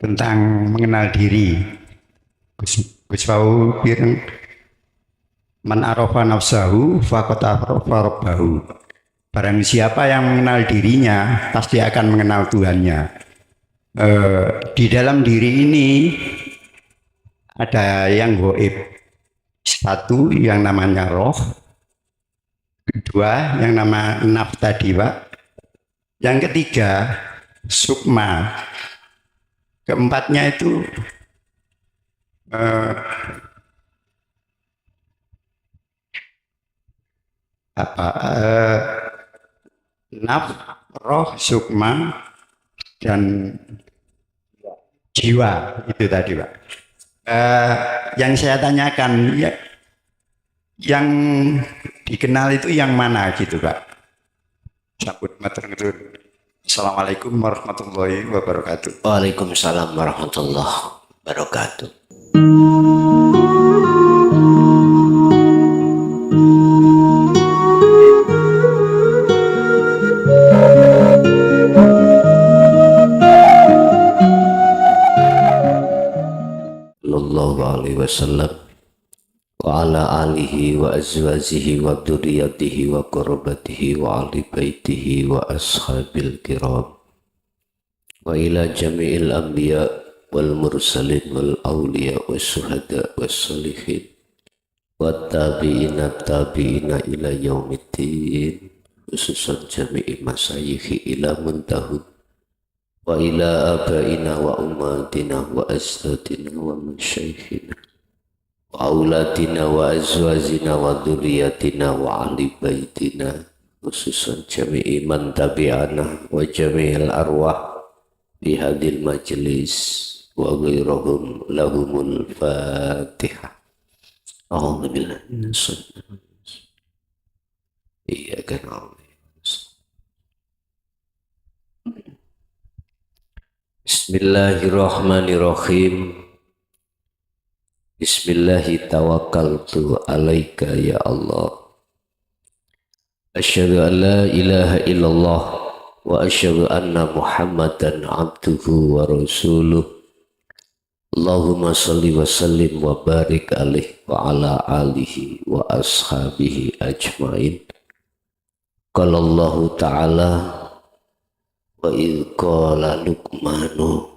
tentang mengenal diri. Gus Wau bilang man arafa nafsahu faqad arafa rabbahu. Barang siapa yang mengenal dirinya pasti akan mengenal Tuhannya. Di dalam diri ini ada yang goib. Satu yang namanya roh, kedua yang nama naf tadi Pak, yang ketiga sukma, keempatnya itu eh, apa naf, roh, sukma, dan jiwa itu tadi Pak. Yang saya tanyakan ya, yang dikenal itu yang mana gitu Pak? Sambut matur nuwun. Assalamualaikum warahmatullahi wabarakatuh. Waalaikumsalam warahmatullahi wabarakatuh. Sallallahu alaihi wasallam wa ala alihi wa azwajihi wa dzurriyyatihi wa qurrabatihi wa ahli baitihi wa ashabil kiram wa ila jami'il anbiya wal mursalin wal awliya was syuhada was sholihin wa tabi'ina ila yaumiddin, khususan jami'i masyayikhi ila muntahud wa ila abaina wa ummatina wa asdadina wa masyaykhina wa auladina wa azwajina wa dzurriyyatina wa ahli baitina, khususan jami'i man tabi'ana wa jami'il arwah di hadil majlis wa ghairahum lahumul fatihah. A'udzubillahi minasyaitonir rajim. Iyyaka na'budu. Bismillahirrahmanirrahim. Bismillahi tawakkaltu alaika ya Allah. Asyhadu an la ilaha illallah wa asyhadu anna Muhammadan abduhu wa rasuluh. Allahumma salli wa sallim wa barik alaihi wa ala alihi wa ashabihi ajmain. Qala Allah ta'ala wa idh qala Luqmanu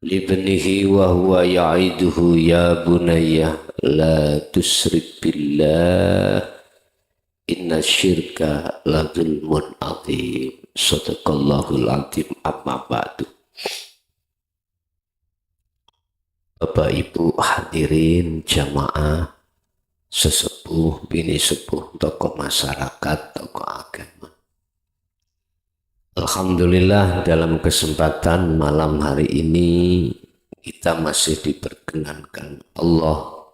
libnihi wa huwa ya'iduhu ya bunayya la tusyrik billah inna syirka la dzulmun adzim. Shadaqallahul adzim. Amma ba'du. Bapak Ibu hadirin jamaah sesepuh, bini sepuh, tokoh masyarakat, tokoh agama, alhamdulillah dalam kesempatan malam hari ini kita masih diperkenankan Allah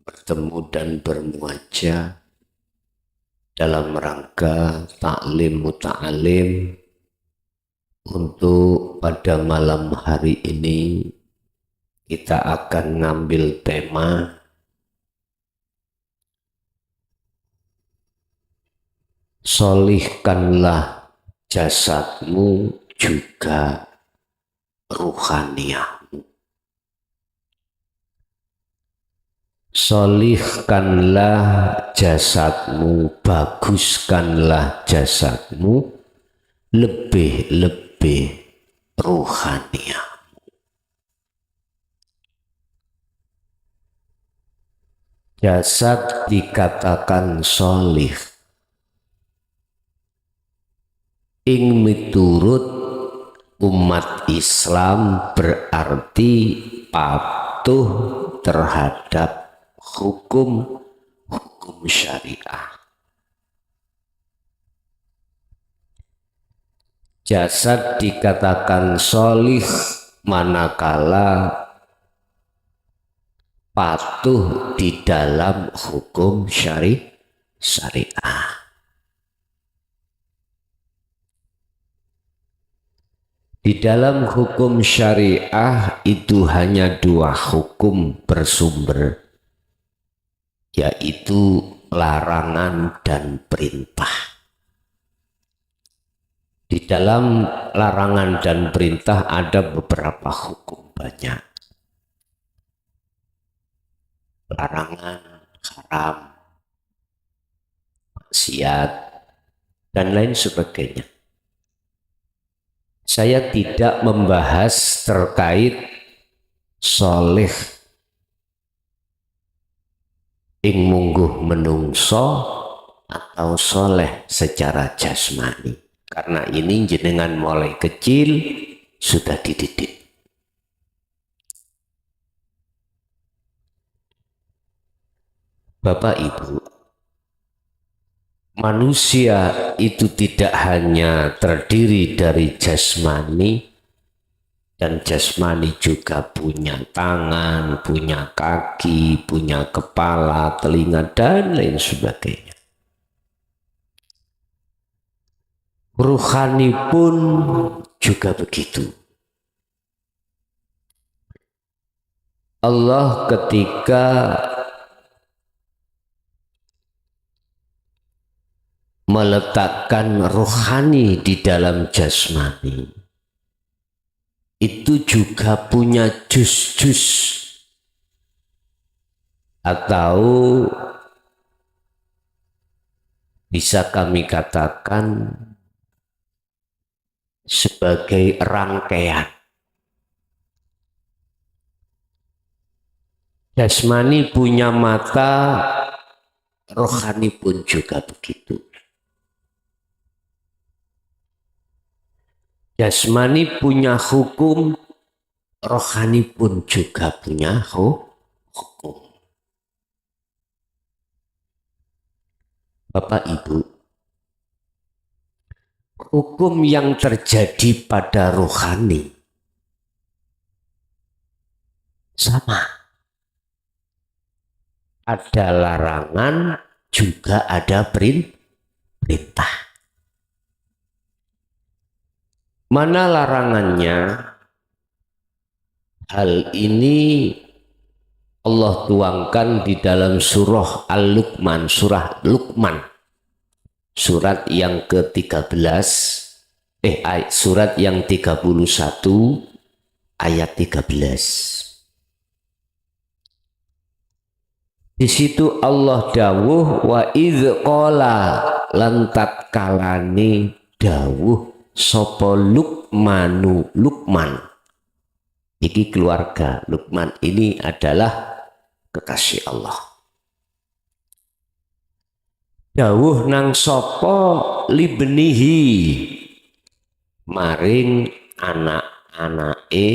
bertemu dan bermuajah dalam rangka taklim muta'alim. Untuk pada malam hari ini kita akan ngambil tema solihkanlah jasadmu juga ruhaniyahmu. Solihkanlah jasadmu, baguskanlah jasadmu, lebih-lebih ruhaniyah. Jasad dikatakan solih ing miturut umat Islam berarti patuh terhadap hukum syariah. Jasad dikatakan solih manakala patuh di dalam hukum syariah. Di dalam hukum syariah itu hanya dua hukum bersumber, yaitu larangan dan perintah. Di dalam larangan dan perintah ada beberapa hukum banyak. Larangan, haram, maksiat, dan lain sebagainya. Saya tidak membahas terkait soleh ing mungguh menungso atau soleh secara jasmani, karena ini jenengan mulai kecil sudah dididik. Bapak Ibu, manusia itu tidak hanya terdiri dari jasmani, dan jasmani juga punya tangan, punya kaki, punya kepala, telinga, dan lain sebagainya. Ruhani pun juga begitu. Allah ketika meletakkan rohani di dalam jasmani, itu juga punya jus-jus atau bisa kami katakan sebagai rangkaian. Jasmani punya mata, rohani pun juga begitu. Jasmani punya hukum, rohani pun juga punya hukum. Bapak Ibu, hukum yang terjadi pada rohani sama. Ada larangan, juga ada perintah. Mana larangannya? Hal ini Allah tuangkan di dalam surah Al-Luqman, surah Luqman, surat yang ke-13, surat yang 31 ayat 13. Di situ Allah dawuh, wa idz qala lan tatkalane dawuh sapa Luqmanu, Luqman iki keluarga Luqman ini adalah kekasih Allah. Dawuh nang sapa libnihi maring anak-anake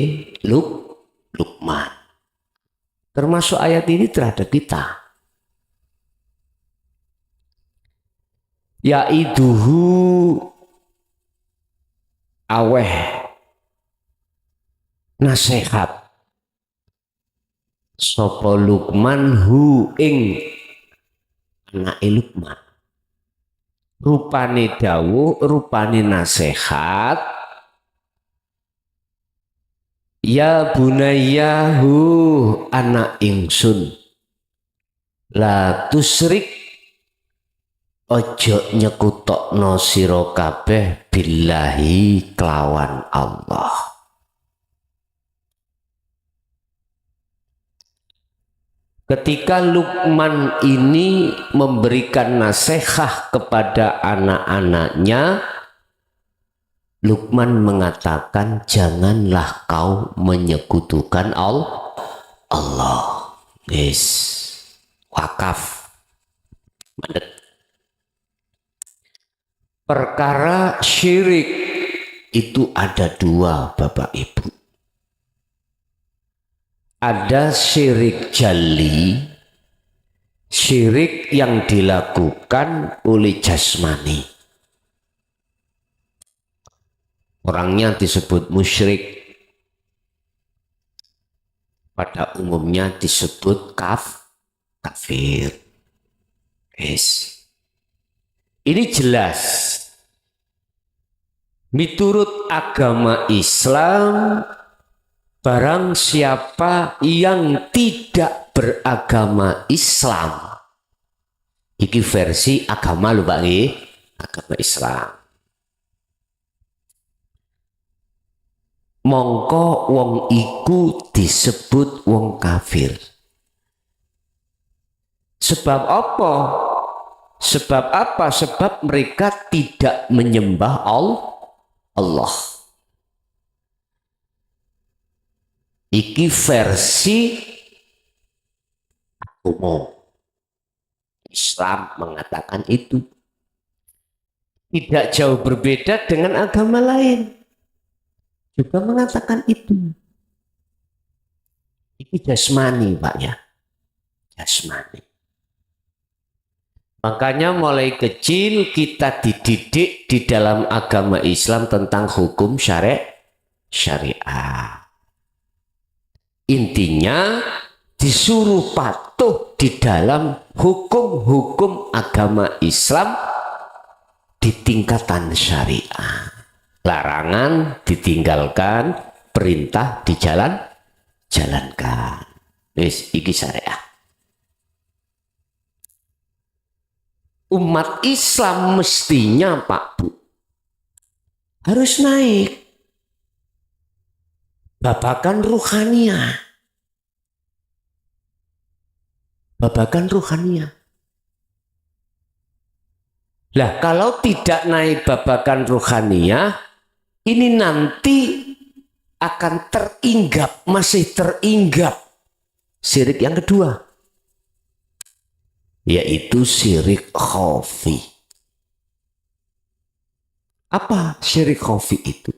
Luqman. Termasuk ayat ini terhadap kita. Yaiduhu aweh nasihat sapa Luqman hu ing anake Luqman. Rupane dawuh, rupane nasihat. Ya bunayyahu anak ingsun, la tusrik ojo nyekutokno sira kabeh billahi kelawan Allah. Ketika Luqman ini memberikan nasihat kepada anak-anaknya, Luqman mengatakan janganlah kau menyekutukan Allah. Yes. Wakaf. Mandet. Perkara syirik itu ada dua, Bapak Ibu. Ada syirik jali, syirik yang dilakukan oleh jasmani. Orangnya disebut musyrik, pada umumnya disebut kafir. Yes. Ini jelas. Miturut agama Islam, barang siapa yang tidak beragama Islam, iki versi agama lho Pak nggih, agama Islam. mongko wong iku disebut wong kafir. Sebab apa? Sebab apa? Sebab mereka tidak menyembah Allah. Iki versi umum. Islam mengatakan itu. Tidak jauh berbeda dengan agama lain. Juga mengatakan itu. Ini jasmani, Pak ya. Jasmani. Makanya mulai kecil kita dididik di dalam agama Islam tentang hukum syariah. Intinya disuruh patuh di dalam hukum-hukum agama Islam di tingkatan syariah. Larangan ditinggalkan, perintah dijalankan. Wis iki syariah. Umat Islam mestinya Pak Bu harus naik babakan ruhaniyah. Babakan ruhaniyah. Lah kalau tidak naik babakan ruhaniyah, ini nanti akan teringgap, masih teringgap syirik yang kedua, yaitu syirik khafi. Apa syirik khafi itu?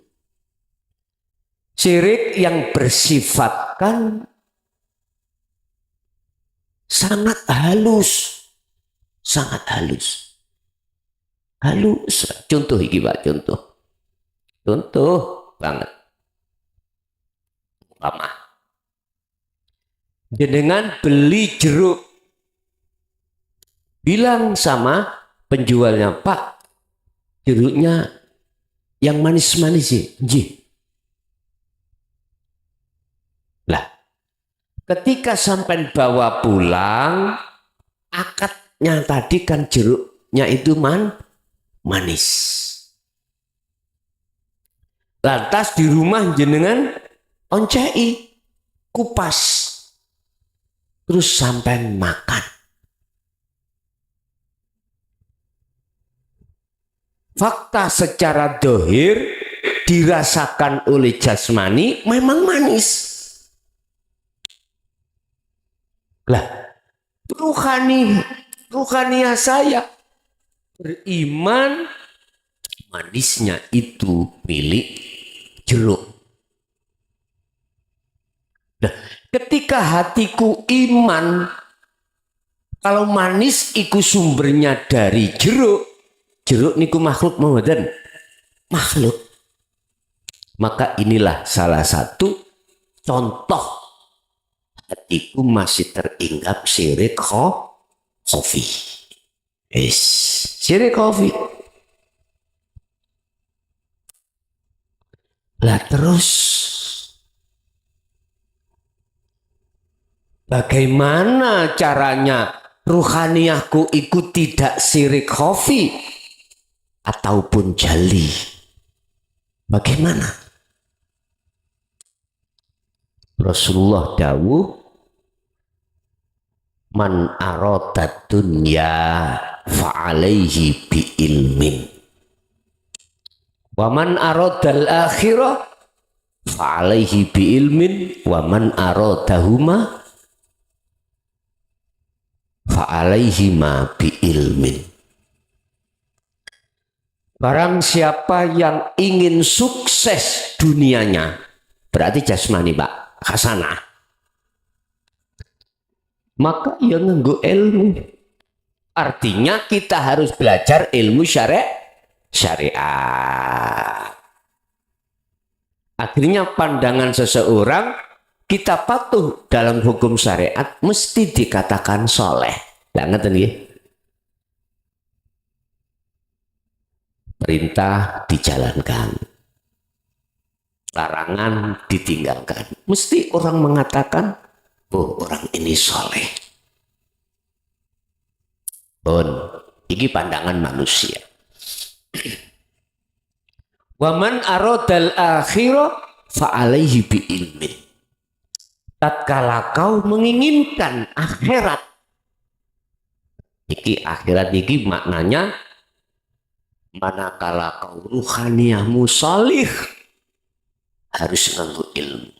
Syirik yang bersifatkan sangat halus. Sangat halus. Halus. Contoh iki Pak, contoh. Contoh banget. Umpama jenengan beli jeruk, bilang sama penjualnya, Pak, jeruknya yang manis-manis sih. Lah, ketika sampai bawa pulang, akadnya tadi kan jeruknya itu manis. Lantas di rumah jenengan oncei, kupas, terus sampai makan. Fakta secara dohir dirasakan oleh jasmani memang manis. Lah, ruhaniyah saya beriman manisnya itu milik jeruk. Nah, ketika hatiku iman kalau manis itu sumbernya dari jeruk, jeruk niku makhluk mboten? Makhluk. Maka inilah salah satu contoh hatiku masih teringgap syirik khafi. Syirik khafi. Lah terus bagaimana caranya ruhaniyahku ikut tidak syirik khafi ataupun jali? Bagaimana? Rasulullah dawuh, man arada dunya fa'alaihi bi ilmin wa man arada al-akhirah fa'alaihi bi ilmin wa man aradahuma fa'alaihi ma bi ilmin. Barang siapa yang ingin sukses dunianya, berarti jasmani Pak, hasanah, maka ia nganggo ilmu. Artinya kita harus belajar ilmu syariat. Akhirnya pandangan seseorang kita patuh dalam hukum syariat mesti dikatakan soleh. Nggak ngerti ya? Perintah dijalankan, larangan ditinggalkan. Mesti orang mengatakan, oh orang ini soleh. Ini pandangan manusia. Waman aradal akhirah fa'alaihi bi ilmi. Tatkala kau menginginkan akhirat, akhirat iki maknanya manakala kau ruhaniyahmu salih harus nganggo ilmu.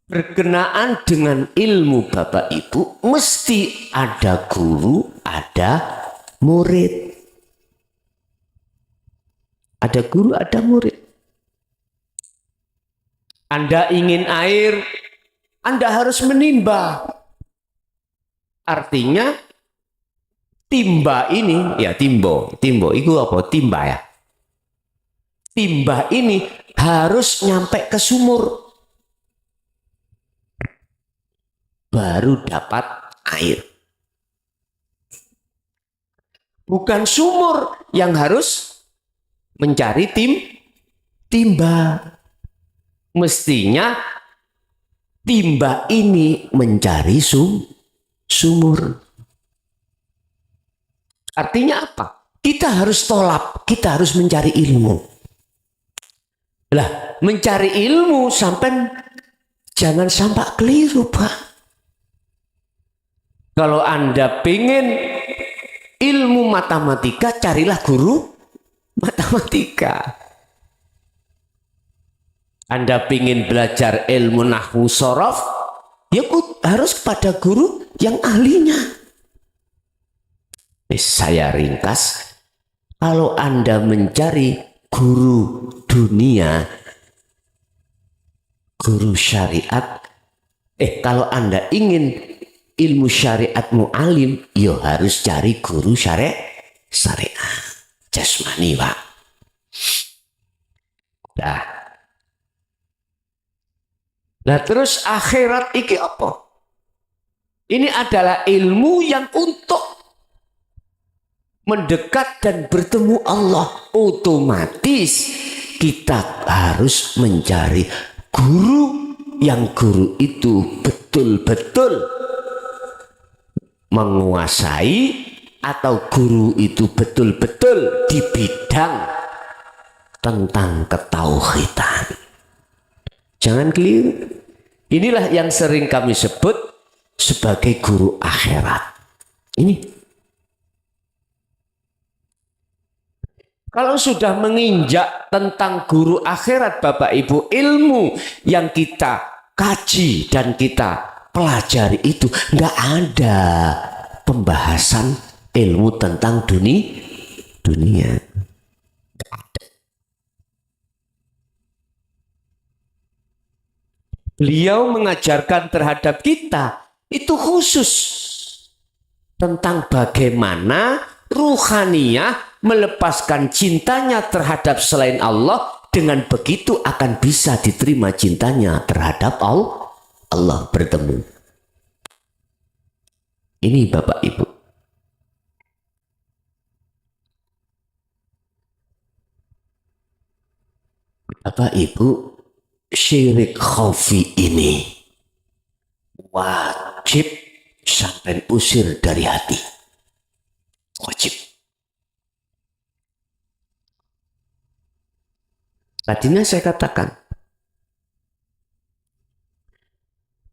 Berkenaan dengan ilmu Bapak Ibu mesti ada guru, ada murid. Ada guru, ada murid. Anda ingin air, Anda harus menimba. Artinya timba ini, ya timbo itu apa? Timba ya. Timba ini harus nyampe ke sumur. Baru dapat air. Bukan sumur yang harus mencari timba. Mestinya timba ini mencari sumur. Artinya apa? Kita harus tolap, kita harus mencari ilmu. Lah, mencari ilmu jangan sampai keliru, Pak. Kalau Anda pengen ilmu matematika, carilah guru matematika. Anda pengen belajar ilmu nahwu sorof, ya harus kepada guru yang ahlinya. Saya ringkas, kalau Anda mencari guru dunia, guru syariat, kalau Anda ingin ilmu syariatmu alim, yo harus cari guru syariat jasmani, Pak. Nah terus akhirat iki apa? Ini adalah ilmu yang untuk mendekat dan bertemu Allah. Otomatis kita harus mencari guru yang guru itu betul-betul menguasai, atau guru itu betul-betul di bidang tentang ketauhidan. Jangan keliru. Inilah yang sering kami sebut sebagai guru akhirat. Ini. Kalau sudah menginjak tentang guru akhirat, Bapak Ibu, ilmu yang kita kaji dan kita pelajari itu nggak ada pembahasan ilmu tentang dunia. Beliau mengajarkan terhadap kita itu khusus tentang bagaimana ruhaniyah melepaskan cintanya terhadap selain Allah, dengan begitu akan bisa diterima cintanya terhadap Allah bertemu. Ini Bapak Ibu. Bapak Ibu, syirik khafi ini wajib sampai usir dari hati. Wajib. Tadinya saya katakan,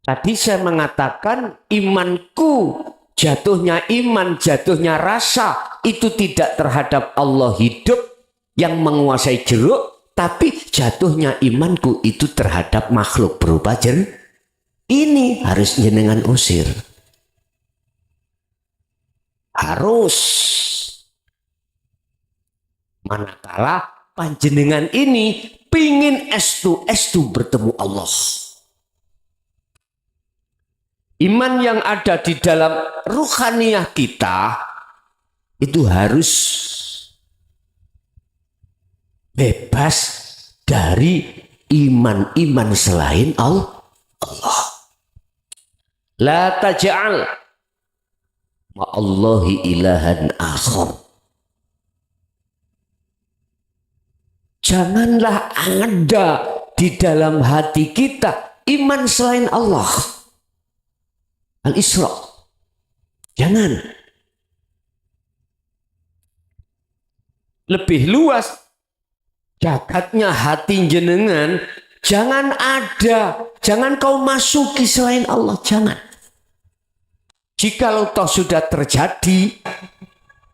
tadi saya mengatakan imanku, jatuhnya iman, jatuhnya rasa itu tidak terhadap Allah hidup yang menguasai jeruk, tapi jatuhnya imanku itu terhadap makhluk berupa jeruk. Ini harus jenengan usir. Harus. Manakala panjenengan ini pingin estu bertemu Allah. Iman yang ada di dalam ruhaniyah kita itu harus bebas dari iman-iman selain Allah. La taj'al ma'allahi ilahan akhar. Janganlah ada di dalam hati kita iman selain Allah. Al-Isra. Jangan. Lebih luas. jagatnya hati jenengan, jangan ada, jangan kau masuki selain Allah, jangan. Jikalau toh sudah terjadi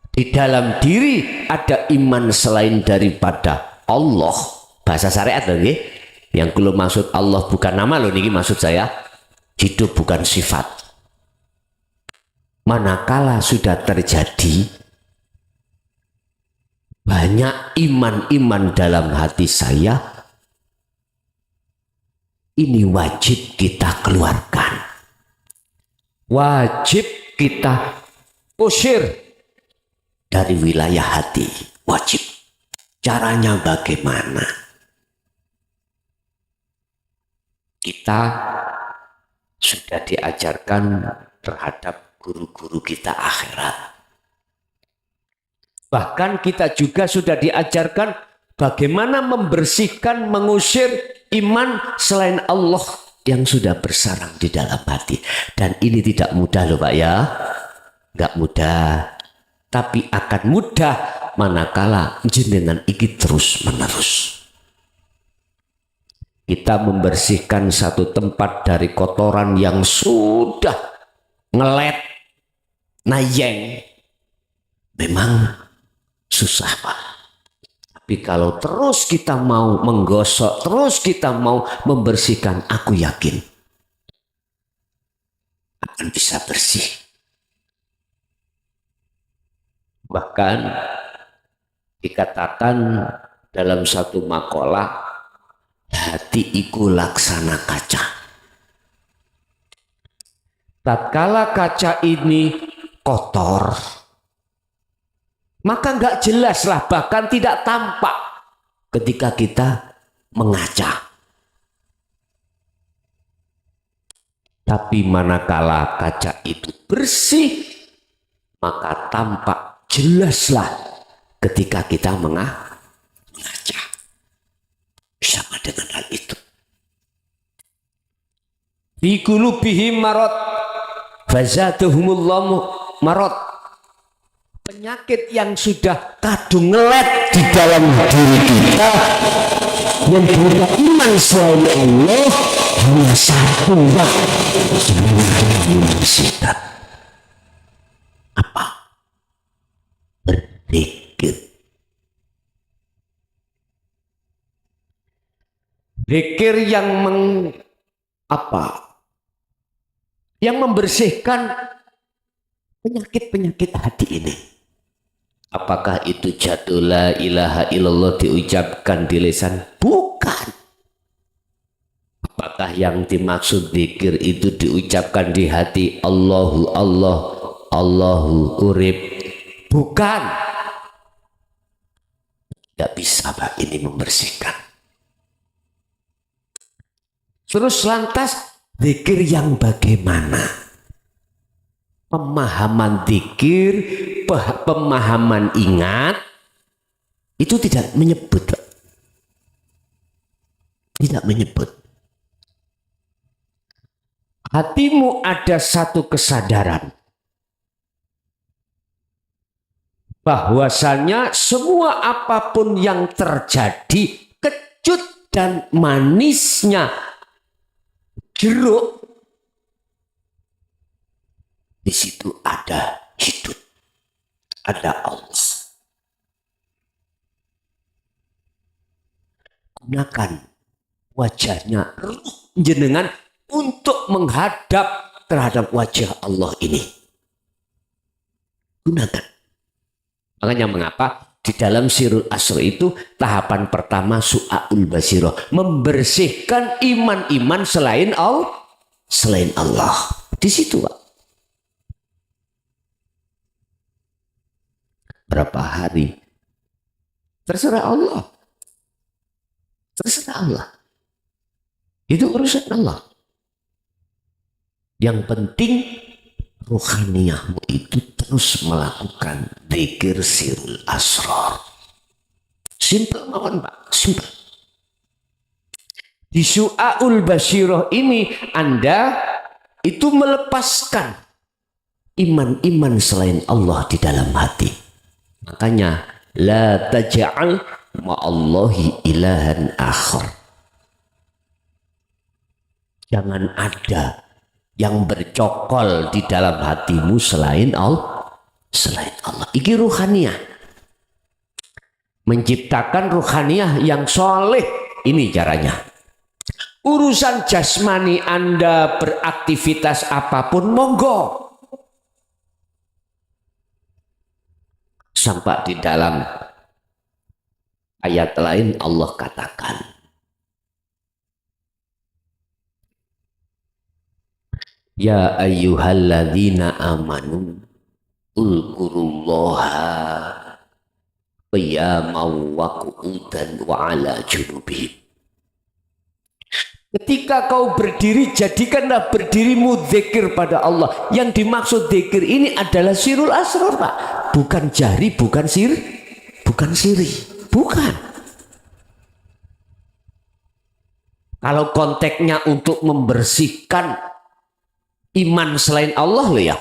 di dalam diri ada iman selain daripada Allah, bahasa syariat lagi, yang kalau maksud Allah bukan nama loh, ini maksud saya, hidup bukan sifat. Manakala sudah terjadi banyak iman-iman dalam hati saya, ini wajib kita keluarkan, wajib kita usir dari wilayah hati, wajib. Caranya bagaimana? Kita sudah diajarkan terhadap guru-guru kita akhirat. Bahkan kita juga sudah diajarkan bagaimana membersihkan, mengusir iman selain Allah yang sudah bersarang di dalam hati. Dan ini tidak mudah loh Pak ya. Nggak mudah. Tapi akan mudah manakala jenengan iki terus menerus. Kita membersihkan satu tempat dari kotoran yang sudah ngelet, nayeng. Memang susah Pak. Tapi kalau terus kita mau menggosok, terus kita mau membersihkan, aku yakin akan bisa bersih. Bahkan dikatakan dalam satu makalah, hati iku laksana kaca. Tatkala kaca ini kotor, maka nggak jelas lah, bahkan tidak tampak ketika kita mengaca. Tapi manakala kaca itu bersih, maka tampak jelaslah ketika kita mengaca. Sama dengan hal itu. Fi qulubihim marad fazatuhumullahu marad. Penyakit yang sudah kadung ngelet di dalam diri kita yang berupa iman selain Allah hanya satu Pak, membersihkan. Apa? Berzikir. Zikir yang yang membersihkan penyakit-penyakit hati ini. Apakah itu jatuh la ilaha illallah diucapkan di lisan? Bukan. Apakah yang dimaksud zikir itu diucapkan di hati? Allahu Allah, Allahu urib? Bukan. Tidak bisa Pak ini membersihkan. Terus lantas zikir yang bagaimana? Pemahaman zikir, pemahaman ingat itu tidak menyebut, Pak. Tidak menyebut. Hatimu ada satu kesadaran bahwasanya semua apapun yang terjadi, kecut dan manisnya jeruk, di situ ada hidup, ada Allah. Gunakan wajahnya ruh jenengan untuk menghadap terhadap wajah Allah ini. Gunakan. Makanya mengapa di dalam Sirul Asr itu tahapan pertama su'aul basiroh, membersihkan iman-iman selain Allah. Di situ Pak. Berapa hari? Terserah Allah. Terserah Allah. Itu urusan Allah. Yang penting rohaniyahmu itu terus melakukan dzikir sirul asrar. Simple mawon Pak, simple. Di su'aul basiroh ini Anda itu melepaskan iman-iman selain Allah di dalam hati. Makanya la taj'al ma'allahi ilahan akhar. Jangan ada yang bercokol di dalam hatimu selain Allah. Selain Allah. Iki ruhaniyah. Menciptakan ruhaniyah yang soleh. Ini caranya. Urusan jasmani Anda beraktivitas apapun, monggo. Sampai di dalam ayat lain Allah katakan, ya ayyuhalladzina amanu ulkurullaha qiyaman wa qu'udan wa ala junubihim. Ketika kau berdiri, jadikanlah berdirimu zikir pada Allah. Yang dimaksud zikir ini adalah sirul asrar, Pak. Bukan jari, bukan siri. Bukan. Kalau konteksnya untuk membersihkan iman selain Allah loh ya.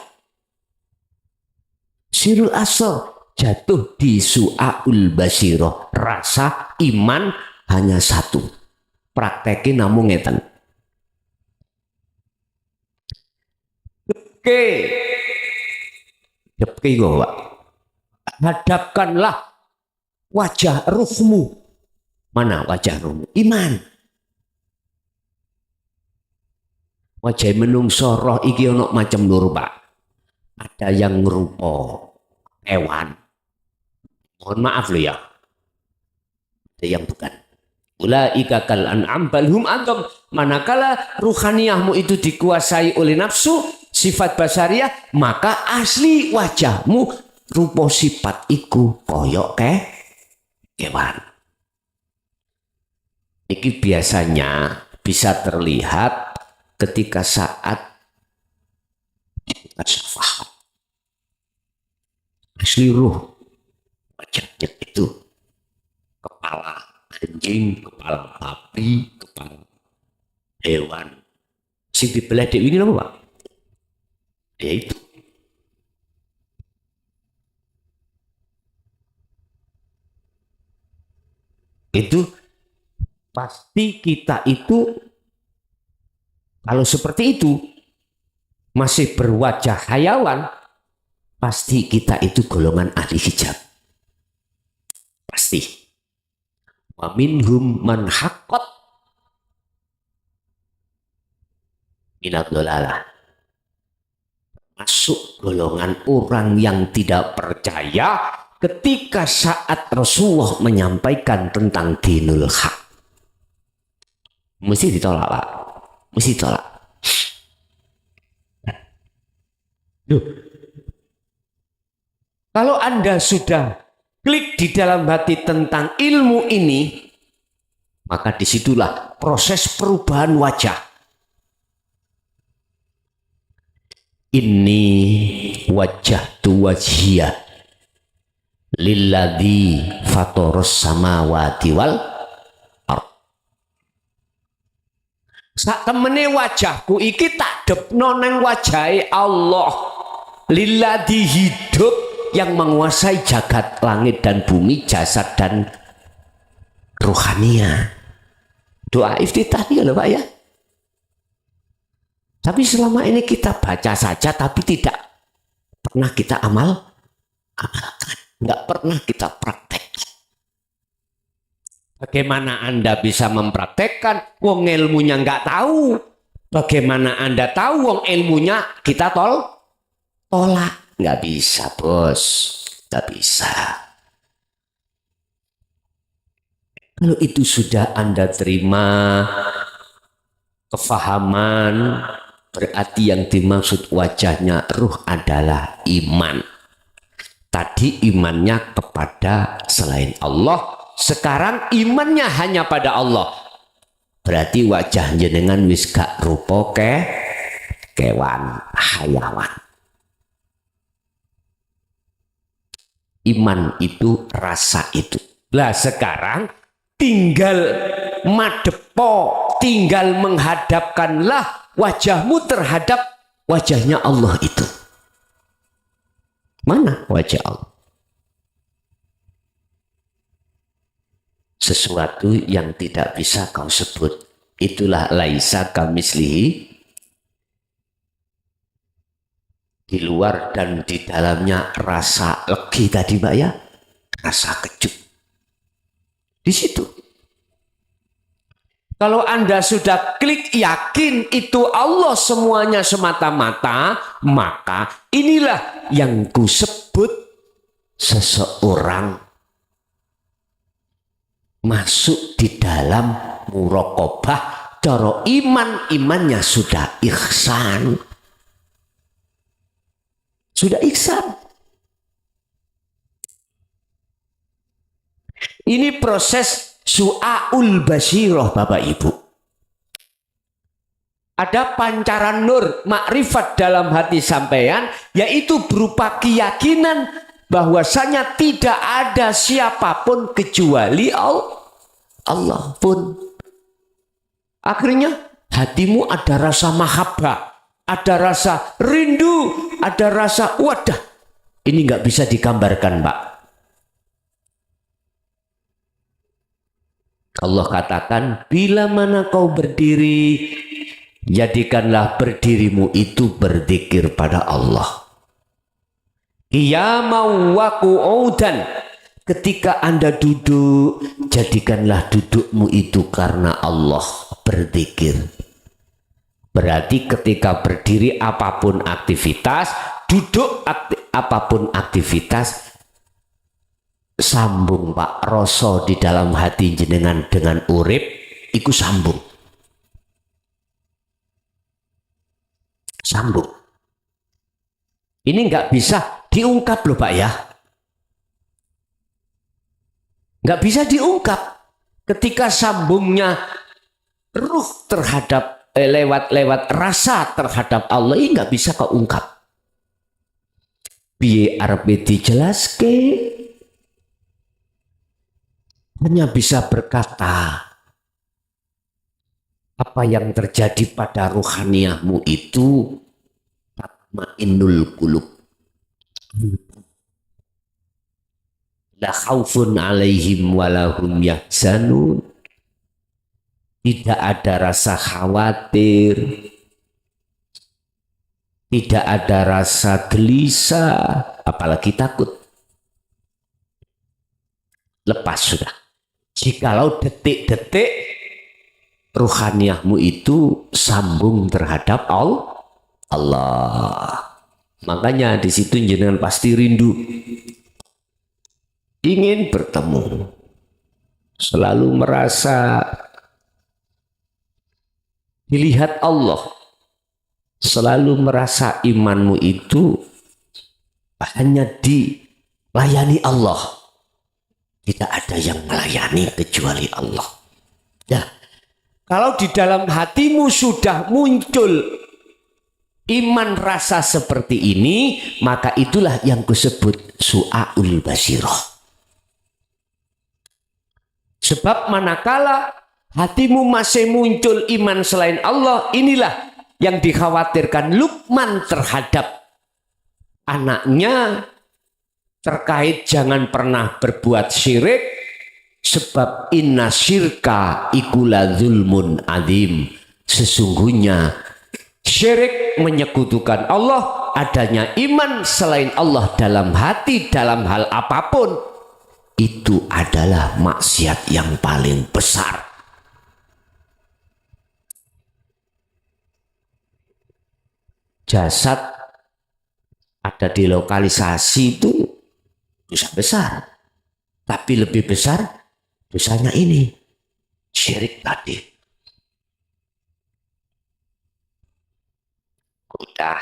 Sirul asrar jatuh di su'aul basiroh. Rasa iman hanya satu. Praktekin namun ngeten. Depke kok, Pak. Hadapkanlah wajah ruhmu. Mana wajah ruhmu? Iman. Wajah menungso roh iki ono macam loro, Pak. Ada yang rupa hewan. Mohon maaf lo ya. Ada yang bukan. Ulaika kal an'am bal hum antum. Manakala ruhaniyahmu itu dikuasai oleh nafsu, sifat basariah, maka asli wajahmu rupa sifat iku koyok kewan. Iki biasanya bisa terlihat ketika saat syafah. Asli ruh wajahnya itu kepala anjing, kepala sapi, kepala hewan. Sing dibelah dewi ini apa, Pak? Ya itu. Itu pasti kita itu kalau seperti itu masih berwajah hayawan, pasti kita itu golongan ahli hijab. Pasti. Wa minhum man haqqat minad dhalalah. Masuk golongan orang yang tidak percaya ketika saat Rasulullah menyampaikan tentang dinul haq. Mesti ditolak, Pak. Mesti ditolak. Duh. Kalau Anda sudah klik di dalam hati tentang ilmu ini, maka disitulah proses perubahan wajah. Inni wajjahtu wajhiyah lilladzi fatoros samawati wal ardh. Sak temene wajahku iki tak depno nang wajahe Allah. Lilladzi hidup yang menguasai jagat langit dan bumi, jasad dan rohania. Doa iftitahnya loh, Pak ya. Tapi selama ini kita baca saja tapi tidak pernah kita amalkan. Nggak pernah kita praktekkan. Bagaimana Anda bisa mempraktekkan? Wong ilmunya nggak tahu. Bagaimana Anda tahu wong ilmunya kita tolak? Nggak bisa, bos. Nggak bisa. Kalau itu sudah Anda terima kefahaman, berarti yang dimaksud wajahnya ruh adalah iman. Tadi imannya kepada selain Allah, sekarang imannya hanya pada Allah. Berarti wajah jenengan wis gak rupa kewan, hayawan. Iman itu rasa itu. Lah sekarang tinggal madepo, tinggal menghadapkanlah wajahmu terhadap wajahnya Allah itu. Mana wajah Allah? sesuatu yang tidak bisa kau sebut. Itulah laisa kamislihi, di luar dan di dalamnya rasa legi tadi Mbak ya, rasa kejut. Di situ. Kalau Anda sudah klik yakin itu Allah semuanya semata-mata, maka inilah yang kusebut seseorang masuk di dalam muraqabah. Cara imannya sudah ihsan. Sudah ihsan. Ini proses su'aul basiroh Bapak Ibu. Ada pancaran nur makrifat dalam hati sampean, yaitu berupa keyakinan bahwasanya tidak ada siapapun kecuali Allah pun. Akhirnya hatimu ada rasa mahabbah, ada rasa rindu, ada rasa wadah. Ini nggak bisa digambarkan Pak. Allah katakan, bila mana kau berdiri, jadikanlah berdirimu itu berzikir pada Allah. Qiyamau wa qu'udan, ketika Anda duduk, jadikanlah dudukmu itu karena Allah, berzikir. Berarti ketika berdiri apapun aktivitas, duduk apapun aktivitas, sambung Pak, rasa di dalam hati jenengan dengan urip iku sambung. Sambung. Ini nggak bisa diungkap loh Pak ya. Nggak bisa diungkap. Ketika sambungnya ruh terhadap lewat rasa terhadap Allah, ini nggak bisa kau ungkap. Piye arep dijelaske? Hanya bisa berkata, apa yang terjadi pada ruhaniyahmu itu tatmainnul qulub. La khaufun alaihim walahum yahzanun. Tidak ada rasa khawatir, tidak ada rasa gelisah, apalagi takut. Lepas sudah. Jikalau detik-detik ruhaniyahmu itu sambung terhadap Allah. Makanya di situ jenengan pasti rindu, ingin bertemu, selalu merasa dilihat Allah, selalu merasa imanmu itu hanya dilayani Allah. Tidak ada yang melayani kecuali Allah. Nah, kalau di dalam hatimu sudah muncul iman rasa seperti ini, maka itulah yang kusebut su'aul basiroh. Sebab manakala hatimu masih muncul iman selain Allah, inilah yang dikhawatirkan Luqman terhadap anaknya, terkait jangan pernah berbuat syirik, sebab inna syirka ikula zulmun adim. Sesungguhnya syirik menyekutukan Allah, adanya iman selain Allah dalam hati, dalam hal apapun, itu adalah maksiat yang paling besar. Jasad ada di lokalisasi itu dosa besar, tapi lebih besar dosanya ini, syirik tadi. Udah,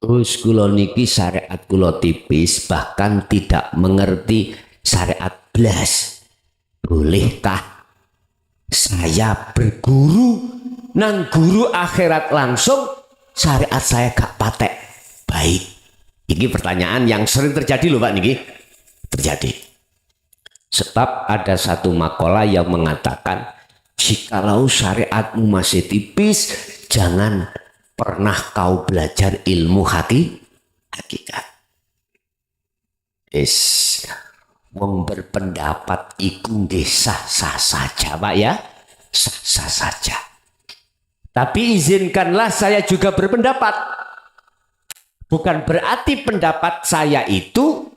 terus kula niki syariat kula tipis, bahkan tidak mengerti syariat blas. Bolehkah saya berguru nang guru akhirat langsung, syariat saya gak patek baik? Ini pertanyaan yang sering terjadi loh Pak niki. Terjadi. Sebab ada satu makalah yang mengatakan, jikalau syariatmu masih tipis, jangan pernah kau belajar ilmu hakikat. Wong berpendapat iku nggih sah-sah saja, Pak ya. Sah-sah saja. Tapi izinkanlah saya juga berpendapat. Bukan berarti pendapat saya itu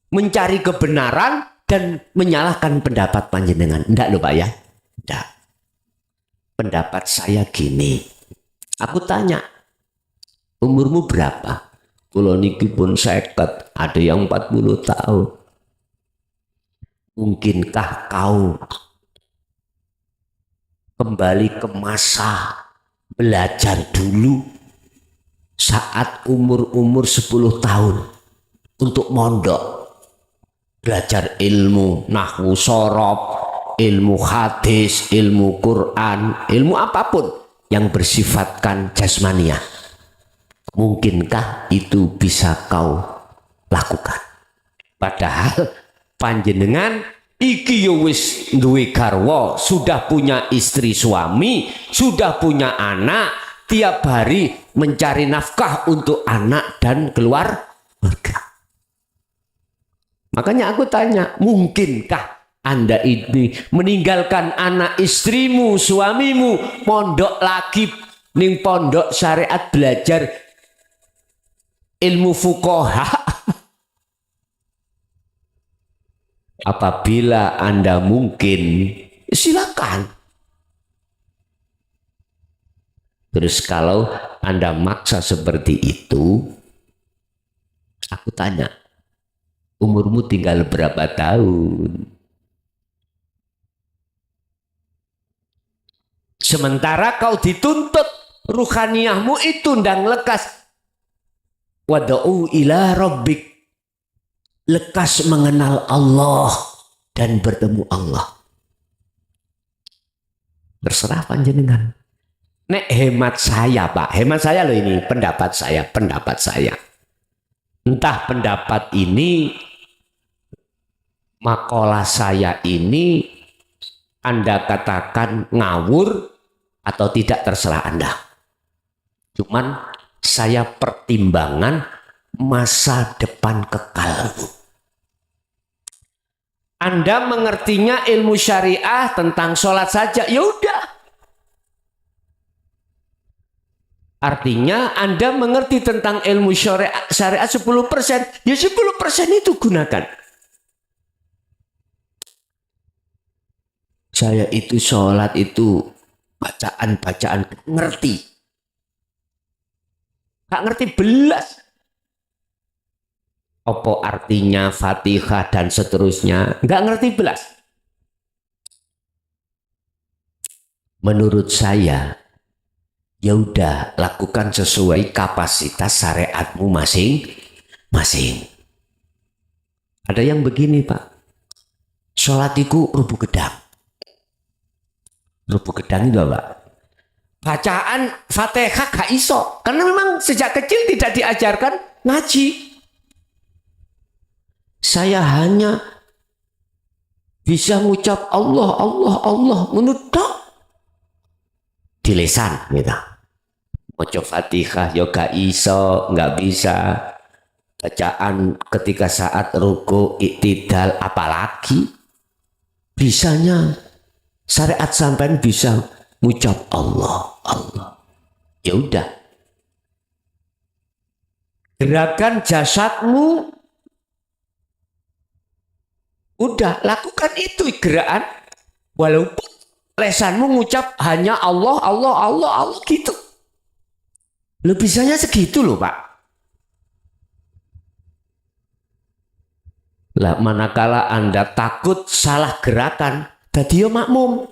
mencari kebenaran dan menyalahkan pendapat panjenengan. Enggak loh Pak ya. Enggak. Pendapat saya gini. Aku tanya, umurmu berapa? Kulo niki pun 50, ada yang 40 tahun. Mungkinkah kau kembali ke masa belajar dulu saat umur 10 tahun untuk mondok, belajar ilmu nahwu sorob, ilmu hadis, ilmu Quran, ilmu apapun yang bersifatkan jasmaniah. Mungkinkah itu bisa kau lakukan? Padahal panjenengan iki yo wis duwe garwa, sudah punya istri suami, sudah punya anak, tiap hari mencari nafkah untuk anak dan keluarga. Makanya aku tanya, mungkinkah Anda ini meninggalkan anak istrimu, suamimu, pondok lagi ning pondok syariat belajar ilmu fuqaha? Apabila Anda mungkin, silakan. Terus kalau Anda maksa seperti itu, aku tanya, umurmu tinggal berapa tahun? Sementara kau dituntut ruhaniyahmu itu ndang lekas. Wada'u ila rabbik. Lekas mengenal Allah dan bertemu Allah. Terserah panjenengan. Nek hemat saya Pak, hemat saya loh ini, pendapat saya. Entah pendapat ini, makalah saya ini Anda katakan ngawur atau tidak, terserah Anda. Cuman saya pertimbangan masa depan kekalmu. Anda mengertinya ilmu syariah tentang sholat saja, ya udah. Artinya Anda mengerti tentang ilmu syariat 10%, ya 10% itu gunakan. Saya itu sholat itu bacaan ngerti. Gak ngerti belas. Apa artinya Fatihah dan seterusnya, nggak ngerti belas. Menurut saya, ya udah lakukan sesuai kapasitas syariatmu masing-masing. Ada yang begini Pak, sholatiku rubuh gedang. Rubuh gedang itu Pak, bacaan Fatihah gak iso, karena memang sejak kecil tidak diajarkan ngaji. Saya hanya bisa mengucap Allah menurut di lisan gitu. Maca Fatihah ya gak iso, nggak bisa. Bacaan ketika saat ruku, iktidal, apalagi bisanya syariat sampean bisa mengucap Allah. Ya udah. Gerakan jasadmu udah lakukan itu gerakan, walaupun lesanmu mengucap hanya Allah gitu. Lo bisanya segitu loh Pak. Lah manakala Anda takut salah gerakan, tadi yo makmum.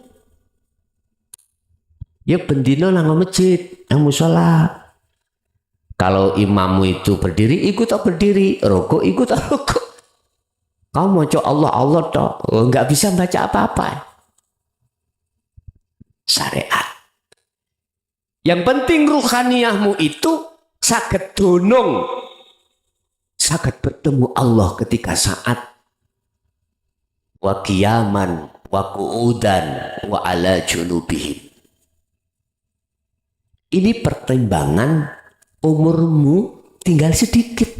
Ya bendino nang masjid, nang mushola. Kalau imammu itu berdiri, ikut tak berdiri, rokok ikut tak rokok. Kamu mau coba Allah toh, nggak bisa baca apa-apa. Syariat. Yang penting ruhaniyahmu itu saged donong, saged bertemu Allah ketika saat wa qiyaman wa qu'udan wa ala junubihim. Ini pertimbangan umurmu tinggal sedikit.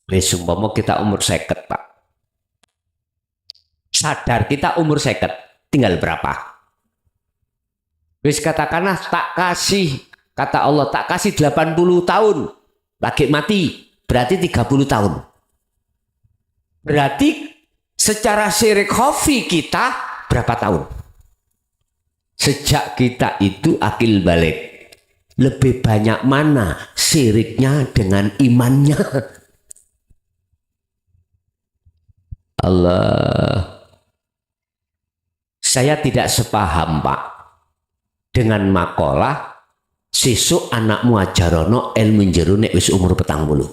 Wis umpama kita umur 50, Pak. Sadar kita umur 50, tinggal berapa? Wis katakanlah tak kasih, kata Allah tak kasih 80 tahun, lagi mati, berarti 30 tahun. Berarti secara syirik khafi kita berapa tahun? Sejak kita itu akil balik, lebih banyak mana syiriknya dengan imannya? Allah, saya tidak sepaham Pak dengan makalah sesuk anakmu ajarono ilmu jero nek wis umur 40.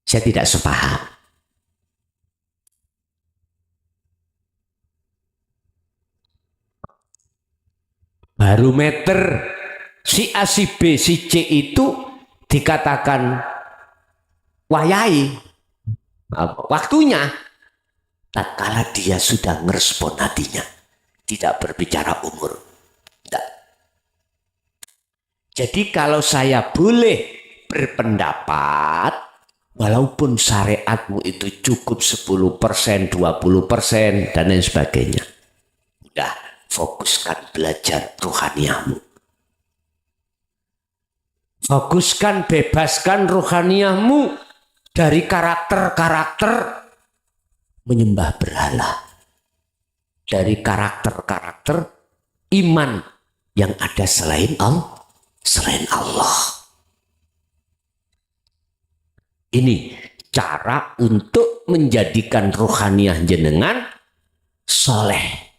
Saya tidak sepaham. Barometer si A, si B, si C itu dikatakan wayai waktunya tatkala dia sudah ngerespon hatinya, tidak berbicara umur. Tidak. Jadi kalau saya boleh berpendapat, walaupun syariatmu itu cukup 10%, 20% dan lain sebagainya, udah fokuskan belajar rohaniahmu. Fokuskan, bebaskan rohaniahmu dari karakter-karakter menyembah berhala, dari karakter-karakter iman yang ada selain Allah. Ini cara untuk menjadikan rohaniah jenengan soleh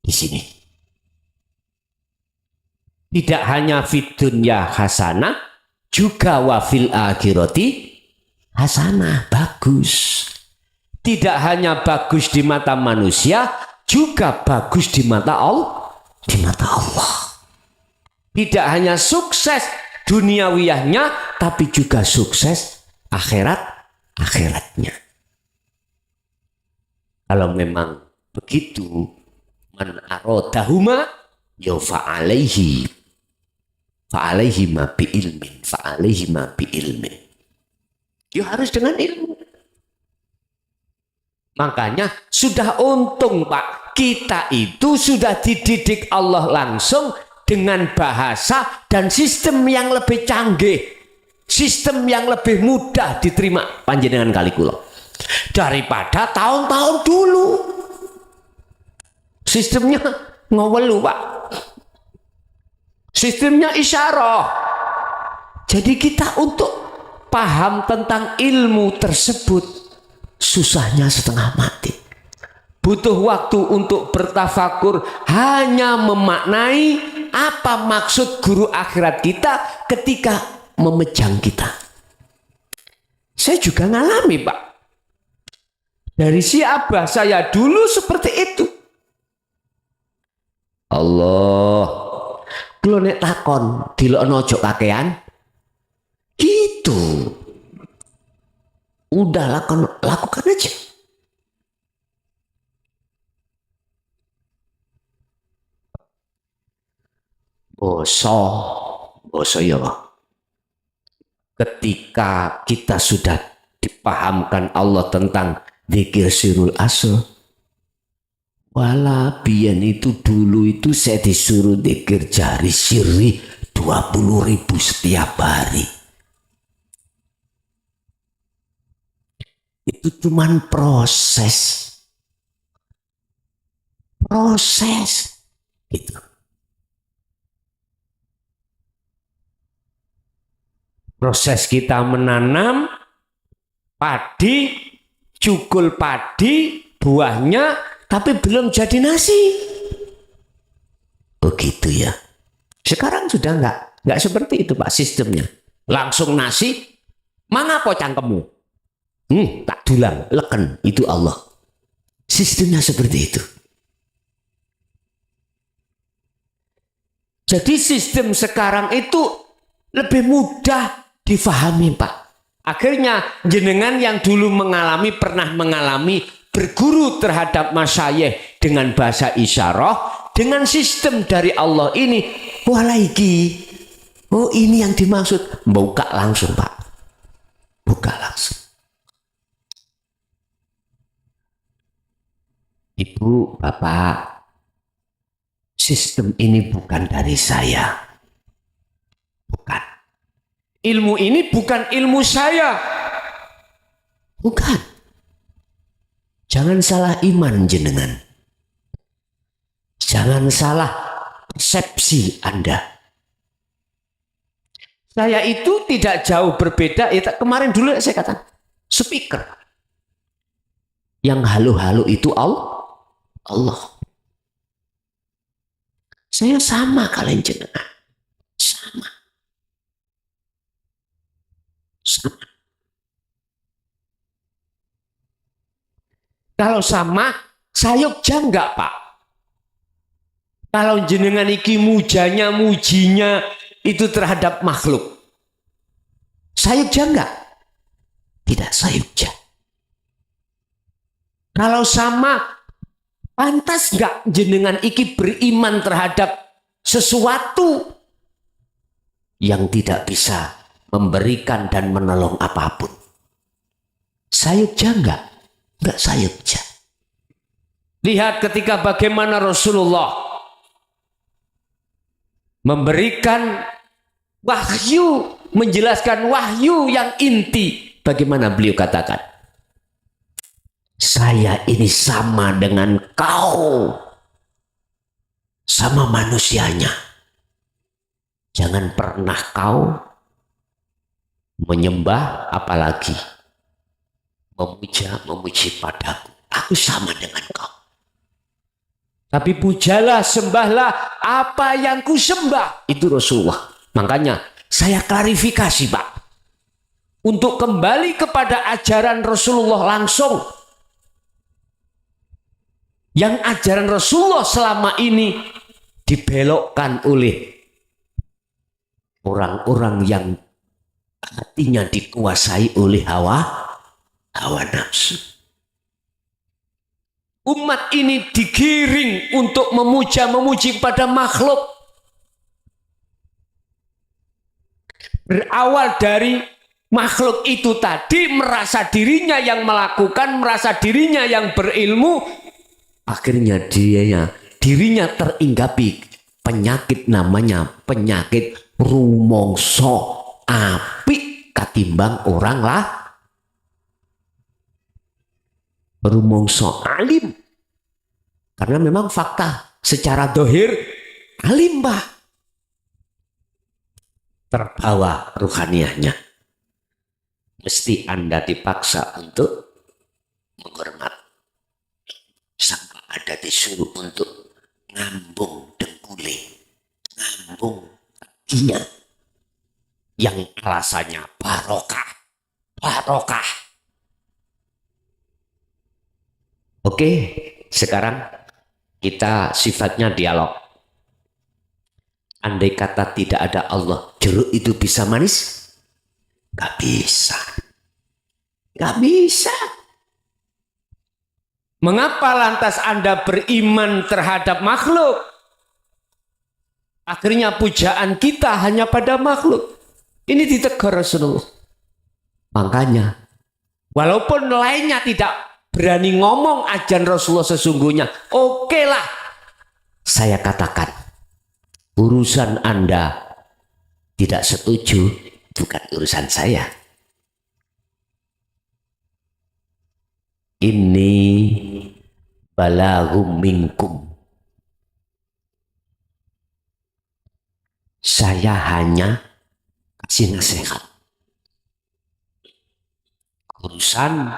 di sini. Tidak hanya fid dunya hasanah, juga wafil akhirati hasanah, bagus. Tidak hanya bagus di mata manusia, juga bagus di mata Allah. Tidak hanya sukses duniawiyahnya, tapi juga sukses akhiratnya. Kalau memang begitu, man aradahuma ya fa'alaihi ma bi ilmin. Ya harus dengan ilmu. Makanya sudah untung Pak, kita itu sudah dididik Allah langsung dengan bahasa dan sistem yang lebih canggih, sistem yang lebih mudah diterima panjenengan kali kula daripada tahun-tahun dulu. Sistemnya ngawelu Pak, sistemnya isyarah. Jadi kita untuk paham tentang ilmu tersebut susahnya setengah mati. Butuh waktu untuk bertafakur, hanya memaknai apa maksud guru akhirat kita ketika memejang kita. Saya juga ngalami Pak. Dari si Abah saya dulu seperti itu. Allah, kalau nek takon dilokno ojo kakean gitu. Udah lakukan aja. Boso ya Pak. Ketika kita sudah dipahamkan Allah tentang dzikir sirul asr, wala biyen itu dulu itu saya disuruh dzikir jari sirri 20.000 setiap hari. Itu cuman proses gitu. Proses kita menanam padi, cukul padi, buahnya, tapi belum jadi nasi. Begitu ya. Sekarang sudah enggak seperti itu Pak sistemnya. Langsung nasi, mana po cangkemmu? Tak dulang, leken, itu Allah. Sistemnya seperti itu. Jadi sistem sekarang itu lebih mudah difahami Pak. Akhirnya jenengan yang dulu pernah mengalami berguru terhadap masyayikh dengan bahasa isyarah, dengan sistem dari Allah ini, walaiki, oh ini yang dimaksud, buka langsung Pak. Buka buka langsung. Ibu, Bapak, sistem ini bukan dari saya. Bukan. Ilmu ini bukan ilmu saya. Bukan. Jangan salah iman jenengan. Jangan salah persepsi Anda. Saya itu tidak jauh berbeda. Kemarin dulu saya katakan speaker. Yang halu-halu itu Allah. Saya sama kalian jenengan. Sama. Kalau sama, sayukja enggak, Pak? Kalau jenengan iki mujinya itu terhadap makhluk. Sayukja enggak? Tidak sayukja. Kalau sama, pantas enggak jenengan iki beriman terhadap sesuatu yang tidak bisa memberikan dan menolong apapun? Sayukja enggak? Enggak sayukja. Lihat ketika bagaimana Rasulullah memberikan wahyu, menjelaskan wahyu yang inti. Bagaimana beliau katakan? Saya ini sama dengan kau. Sama manusianya. Jangan pernah kau menyembah apalagi memuji padaku. Aku sama dengan kau. Tapi pujalah, sembahlah apa yang ku sembah. Itu Rasulullah. Makanya saya klarifikasi, Pak. Untuk kembali kepada ajaran Rasulullah langsung. Yang ajaran Rasulullah selama ini dibelokkan oleh orang-orang yang hatinya dikuasai oleh hawa nafsu. Umat ini digiring untuk memuji kepada makhluk. Berawal dari makhluk itu tadi merasa dirinya yang melakukan, merasa dirinya yang berilmu. Akhirnya dirinya teringgapi penyakit, namanya penyakit rumongso apik katimbang orang lah. Rumongso alim. Karena memang fakta secara dohir alim, Pak. Terbawa ruhaniahnya. Mesti Anda dipaksa untuk menghormat. Sampai ada disuruh untuk ngambung dengkule, ngambung kakinya. Yang alasannya barokah. Oke, sekarang kita sifatnya dialog. Andai kata tidak ada Allah, jeruk itu bisa manis? Gak bisa. Gak bisa. Mengapa lantas Anda beriman terhadap makhluk? Akhirnya pujaan kita hanya pada makhluk. Ini ditegur Rasulullah. Makanya, walaupun lainnya tidak berani ngomong ajaran Rasulullah sesungguhnya, oke lah. Saya katakan, urusan Anda tidak setuju, bukan urusan saya. Ini balagum minkum. Saya hanya kasih nasihat. Urusan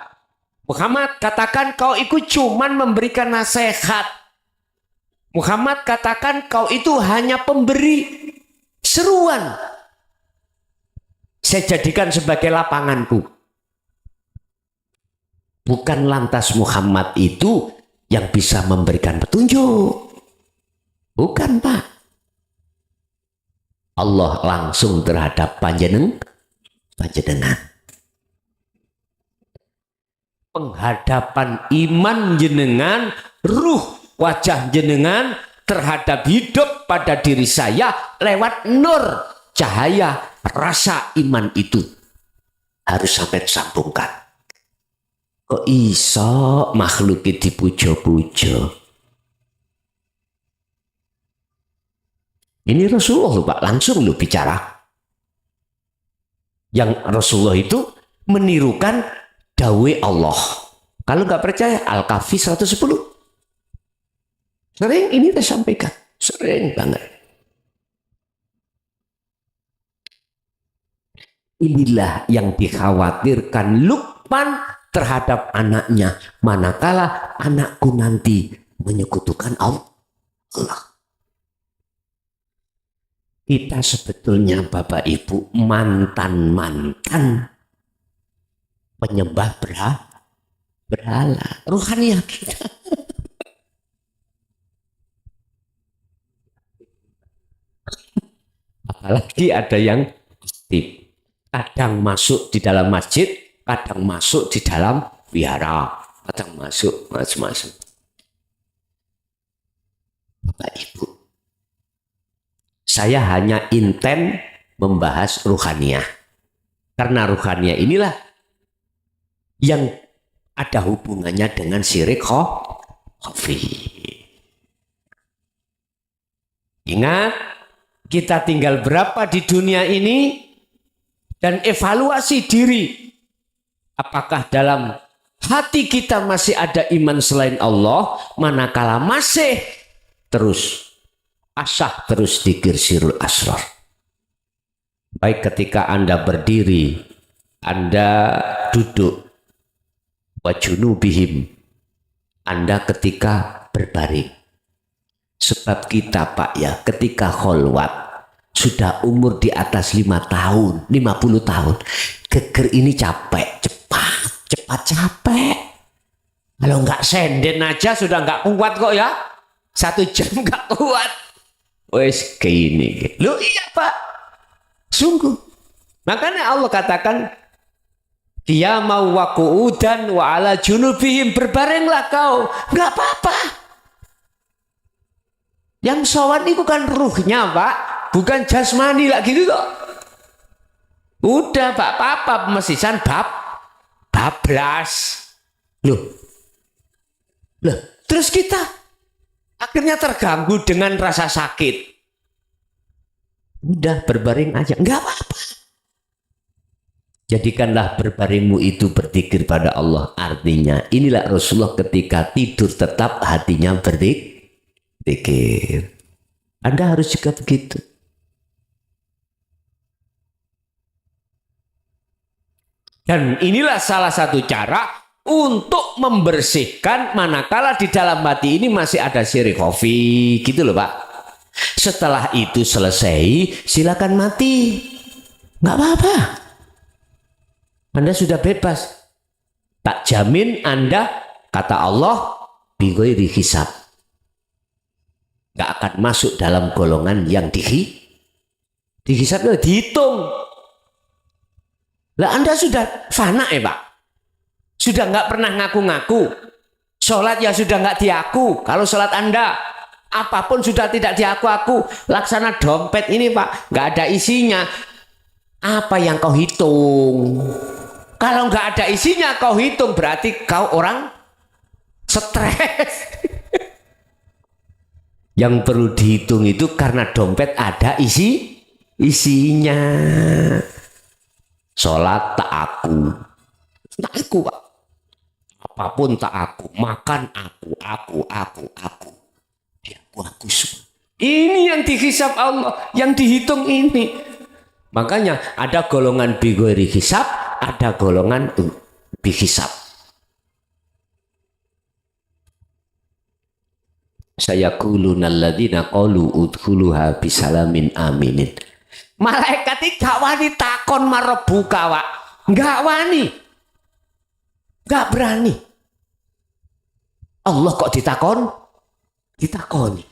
Muhammad katakan kau itu cuman memberikan nasihat. Muhammad katakan kau itu hanya pemberi seruan. Saya jadikan sebagai lapanganku. Bukan lantas Muhammad itu yang bisa memberikan petunjuk. Bukan, Pak. Allah langsung terhadap panjenengan. Penghadapan iman jenengan, ruh wajah jenengan terhadap hidup pada diri saya lewat nur cahaya rasa iman itu. harus sampai disambungkan. Kok iso makhluk itu dipuja-puja? Ini Rasulullah loh Pak, langsung loh bicara. Yang Rasulullah itu menirukan dawe Allah. Kalau nggak percaya, Al-Kahfi 110. Sering ini saya sampaikan, sering banget. Inilah yang dikhawatirkan Luqman terhadap anaknya, manakala anakku nanti menyekutukan Allah. Kita sebetulnya Bapak Ibu mantan-mantan penyembah berhala. Ruhaniah kita. Apalagi ada yang aktif. Kadang masuk di dalam masjid, kadang masuk di dalam wihara, kadang masuk macam-macam. Bapak Ibu, saya hanya intent membahas ruhaniah. Karena ruhaniah inilah yang ada hubungannya dengan syirik khafi. Ingat, kita tinggal berapa di dunia ini dan evaluasi diri. Apakah dalam hati kita masih ada iman selain Allah, manakala masih terus asah terus dzikir sirul asrar. Baik ketika Anda berdiri, Anda duduk, wajunubihim, Anda ketika berbaring. Sebab kita Pak ya, ketika kholwat sudah umur di atas 5 tahun, 50 tahun, geger ini capek, cepat capek. Kalau nggak senden aja sudah nggak kuat kok ya, 1 jam nggak kuat. Wes gini, lu iya Pak, sungguh. Makanya Allah katakan, dia mau waku'udan wa ala junubihim, berbaringlah kau, nggak apa-apa. Yang sowan itu kan ruhnya Pak, bukan jasmani lah gitu kok. Udah Pak, apa mesisan bablas. Loh, terus kita akhirnya terganggu dengan rasa sakit. Udah berbaring aja, nggak apa-apa. Jadikanlah berbaringmu itu berzikir pada Allah. Artinya inilah Rasulullah ketika tidur tetap hatinya berzikir. Anda harus juga begitu. Dan inilah salah satu cara untuk membersihkan manakala di dalam hati ini masih ada syirik khafi, gitu loh Pak. Setelah itu selesai, silakan mati. Nggak apa-apa. Anda sudah bebas. Tak jamin Anda, kata Allah, bighairi hisab, nggak akan masuk dalam golongan yang dihisab, dihitung. Lah Anda sudah fana ya Pak, sudah nggak pernah ngaku-ngaku, sholat ya sudah nggak diaku. Kalau sholat Anda apapun sudah tidak diaku-aku, laksana dompet ini Pak nggak ada isinya, apa yang kau hitung? Kalau nggak ada isinya kau hitung, berarti kau orang stres. Yang perlu dihitung itu karena dompet ada isinya. Sholat tak aku Pak. Apapun tak aku, makan aku. Aku semua. Ini yang dihisab Allah, yang dihitung ini. Makanya ada golongan bighairi hisab, ada golongan bihisab. Sayaquluna alladzina qalu udkhuluha bisalamin aminin. Malaikat itu gak wani takon marebuka Pak. Gak wani. Gak berani. Allah kok ditakoni.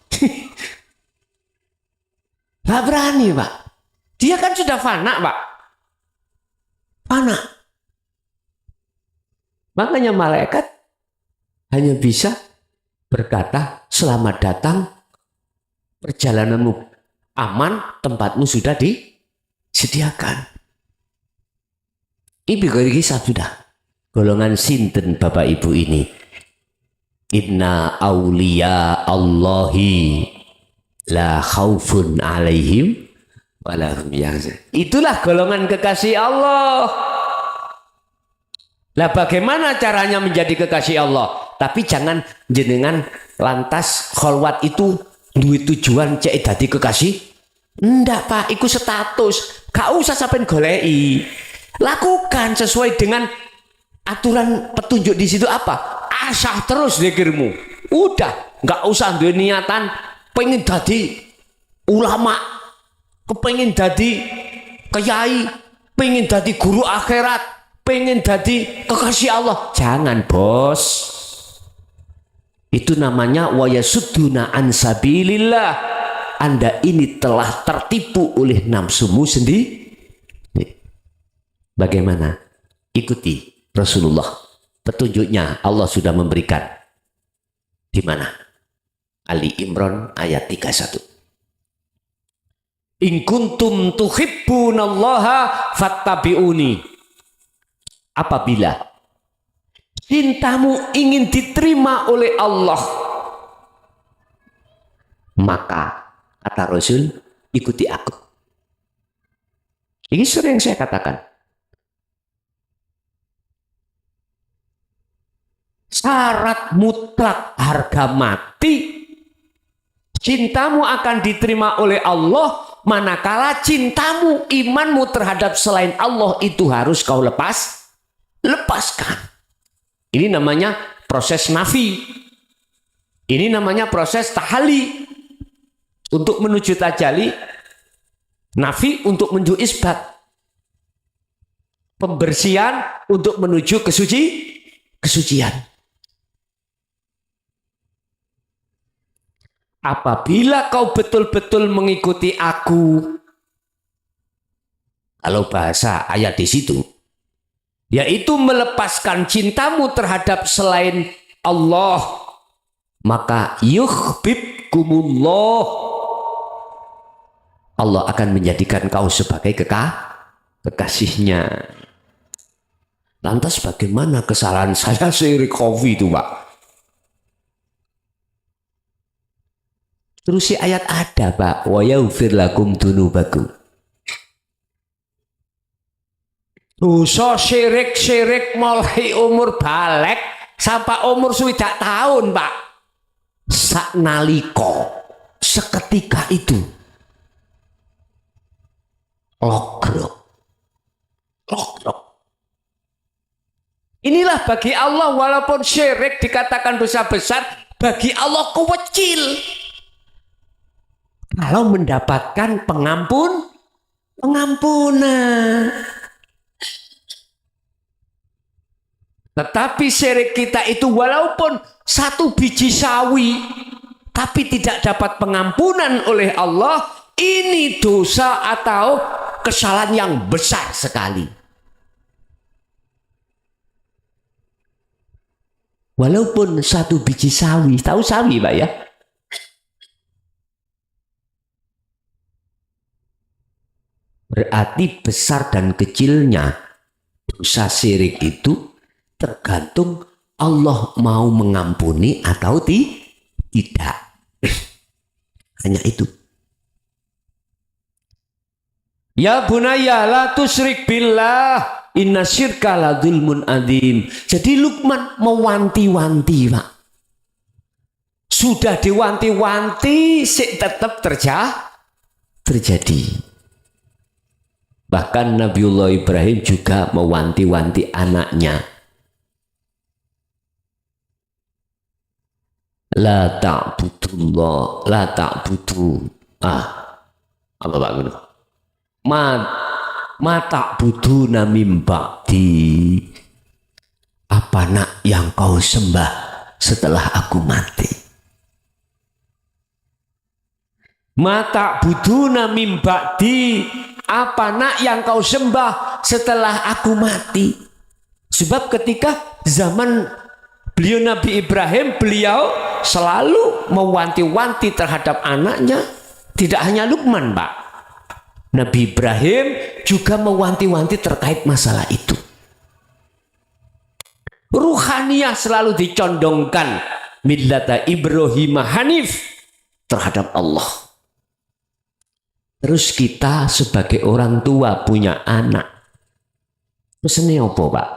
Gak berani Pak. Dia kan sudah fana Pak. Fana. Makanya malaikat hanya bisa berkata, selamat datang, perjalananmu aman, tempatmu sudah disediakan. Ibu kisah sudah. Golongan sinten Bapak Ibu ini? Inna awliya Allahi la khaufun alaihim walahum yahzanun. Itulah golongan kekasih Allah. Lah bagaimana caranya menjadi kekasih Allah? Tapi jangan jenengan lantas kholwat itu duit tujuan cek dadi kekasih. Ndak Pak, itu status. Gak usah sampai golei. Lakukan sesuai dengan aturan petunjuk di situ apa? Asah terus zikirmu. Udah, nggak usah duwe niatan pengen dadi ulama, kepengen dadi kiai, pengen dadi guru akhirat, pengen dadi kekasih Allah. Jangan, Bos. Itu namanya wayasudduna an sabilillah. Anda ini telah tertipu oleh nafsumu sendiri. Bagaimana? Ikuti Rasulullah. Petunjuknya Allah sudah memberikan. Di mana? Ali Imran ayat 31. In kuntum tuhibbunallaha fattabi'uni. Apabila cintamu ingin diterima oleh Allah, maka kata Rasul, ikuti aku. Ini sering saya katakan. Syarat mutlak harga mati, cintamu akan diterima oleh Allah manakala cintamu, imanmu terhadap selain Allah itu harus kau lepaskan. Ini namanya proses nafi. Ini namanya proses tahali. Untuk menuju tajali, nafi untuk menuju isbat, pembersihan untuk menuju kesucian. Apabila kau betul-betul mengikuti aku, kalau bahasa ayat di situ, yaitu melepaskan cintamu terhadap selain Allah, maka yuhibbukumullah. Allah akan menjadikan kau sebagai kekasihnya. Lantas bagaimana kesalahan saya seirik kopi itu, Pak? Terus si ayat ada, Pak. Wa yaghfir lakum dunubakum. Dosa syirik mulai umur balik sampai umur 7 tahun, Pak. Saknaliko seketika itu Logrok. Inilah bagi Allah, walaupun syirik dikatakan dosa besar, bagi Allah kecil. Kalau mendapatkan pengampunan. Tetapi syirik kita itu walaupun 1 biji sawi, tapi tidak dapat pengampunan oleh Allah, ini dosa atau kesalahan yang besar sekali. Walaupun 1 biji sawi, tahu sawi Pak ya? Berarti besar dan kecilnya dosa syirik itu tergantung Allah mau mengampuni atau tidak. Hanya itu. Ya bunaya la tusyrik billah inna syirka la dzulmun adzim. Jadi Luqman mewanti-wanti, Pak. Sudah diwanti-wanti sik tetap terjadi. Bahkan Nabiullah Ibrahim juga mewanti-wanti anaknya. La ta'budullah, la ta'budu. Apa Pak Guru? Ma ta'buduna mim ba'di. Apa nak yang kau sembah setelah aku mati? Ma ta'buduna mim ba'di. Apa nak yang kau sembah setelah aku mati? Sebab ketika zaman beliau Nabi Ibrahim, beliau selalu mewanti-wanti terhadap anaknya. Tidak hanya Luqman, Pak. Nabi Ibrahim juga mewanti-wanti terkait masalah itu. Ruhaniyah selalu dicondongkan millata Ibrahim Hanif terhadap Allah. Terus kita sebagai orang tua punya anak, pesennya apa Pak?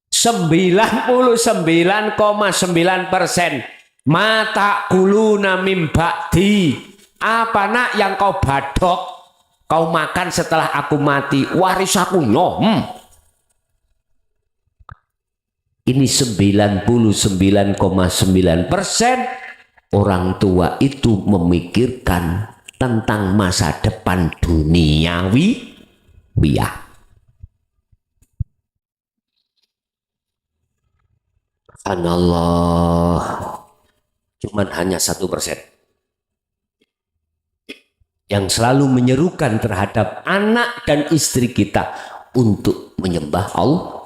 99,9% mata kuluna mim ba'di. Apa nak yang kau badok, kau makan setelah aku mati, waris aku nyom. Ini 99,9% orang tua itu memikirkan tentang masa depan duniawi wiyah. Subhanallah, cuman hanya 1% yang selalu menyerukan terhadap anak dan istri kita untuk menyembah Allah.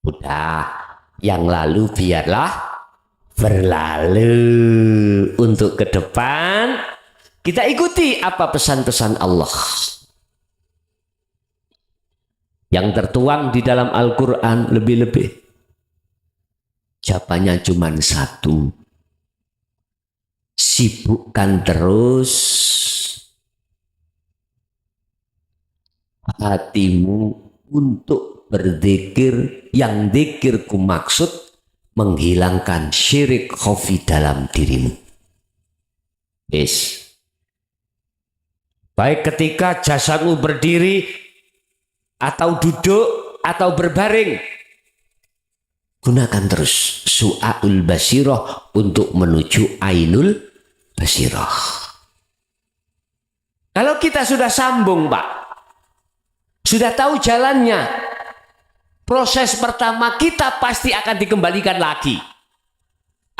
Udah, yang lalu biarlah berlalu. Untuk ke depan kita ikuti apa pesan-pesan Allah yang tertuang di dalam Al-Quran. Lebih-lebih jawabannya cuma satu: sibukkan terus hatimu untuk berzikir, yang zikirku maksud menghilangkan syirik khafi dalam dirimu. Yes. Baik ketika jasadmu berdiri atau duduk atau berbaring, gunakan terus su'aul basirah untuk menuju ainul basirah. Kalau kita sudah sambung Pak, sudah tahu jalannya, proses pertama kita pasti akan dikembalikan lagi.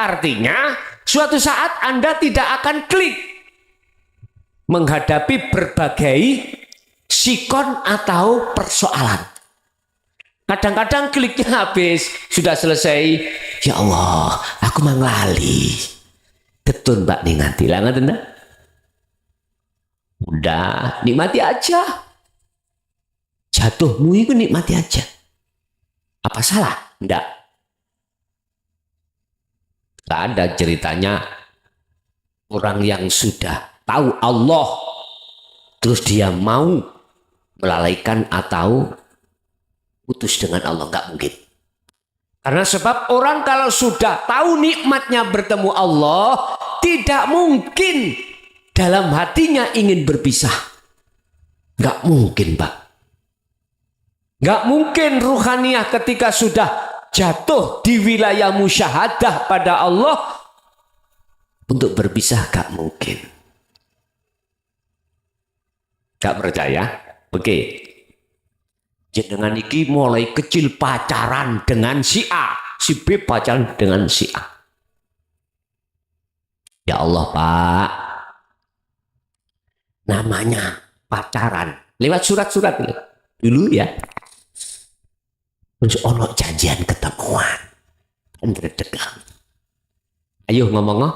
Artinya suatu saat Anda tidak akan klik menghadapi berbagai sikon atau persoalan. Kadang-kadang kliknya habis, sudah selesai. Ya Allah, aku manglali. Tetun Pak nih nganti lah ngaten. Udah, nikmati aja. Jatuhmu itu nikmati aja. Apa salah? Enggak. Tak ada ceritanya orang yang sudah tahu Allah terus dia mau melalaikan atau putus dengan Allah. Enggak mungkin. Karena sebab orang kalau sudah tahu nikmatnya bertemu Allah, tidak mungkin dalam hatinya ingin berpisah. Enggak mungkin Pak. Gak mungkin ruhaniyah ketika sudah jatuh di wilayah musyahadah pada Allah untuk berpisah, gak mungkin. Gak percaya? Oke. Jenengan iki mulai kecil pacaran dengan si A, si B pacaran dengan si A. Ya Allah Pak, namanya pacaran lewat surat-surat dulu ya. Terus ono janjian ketemuan dan redegang. Ayo ngomong.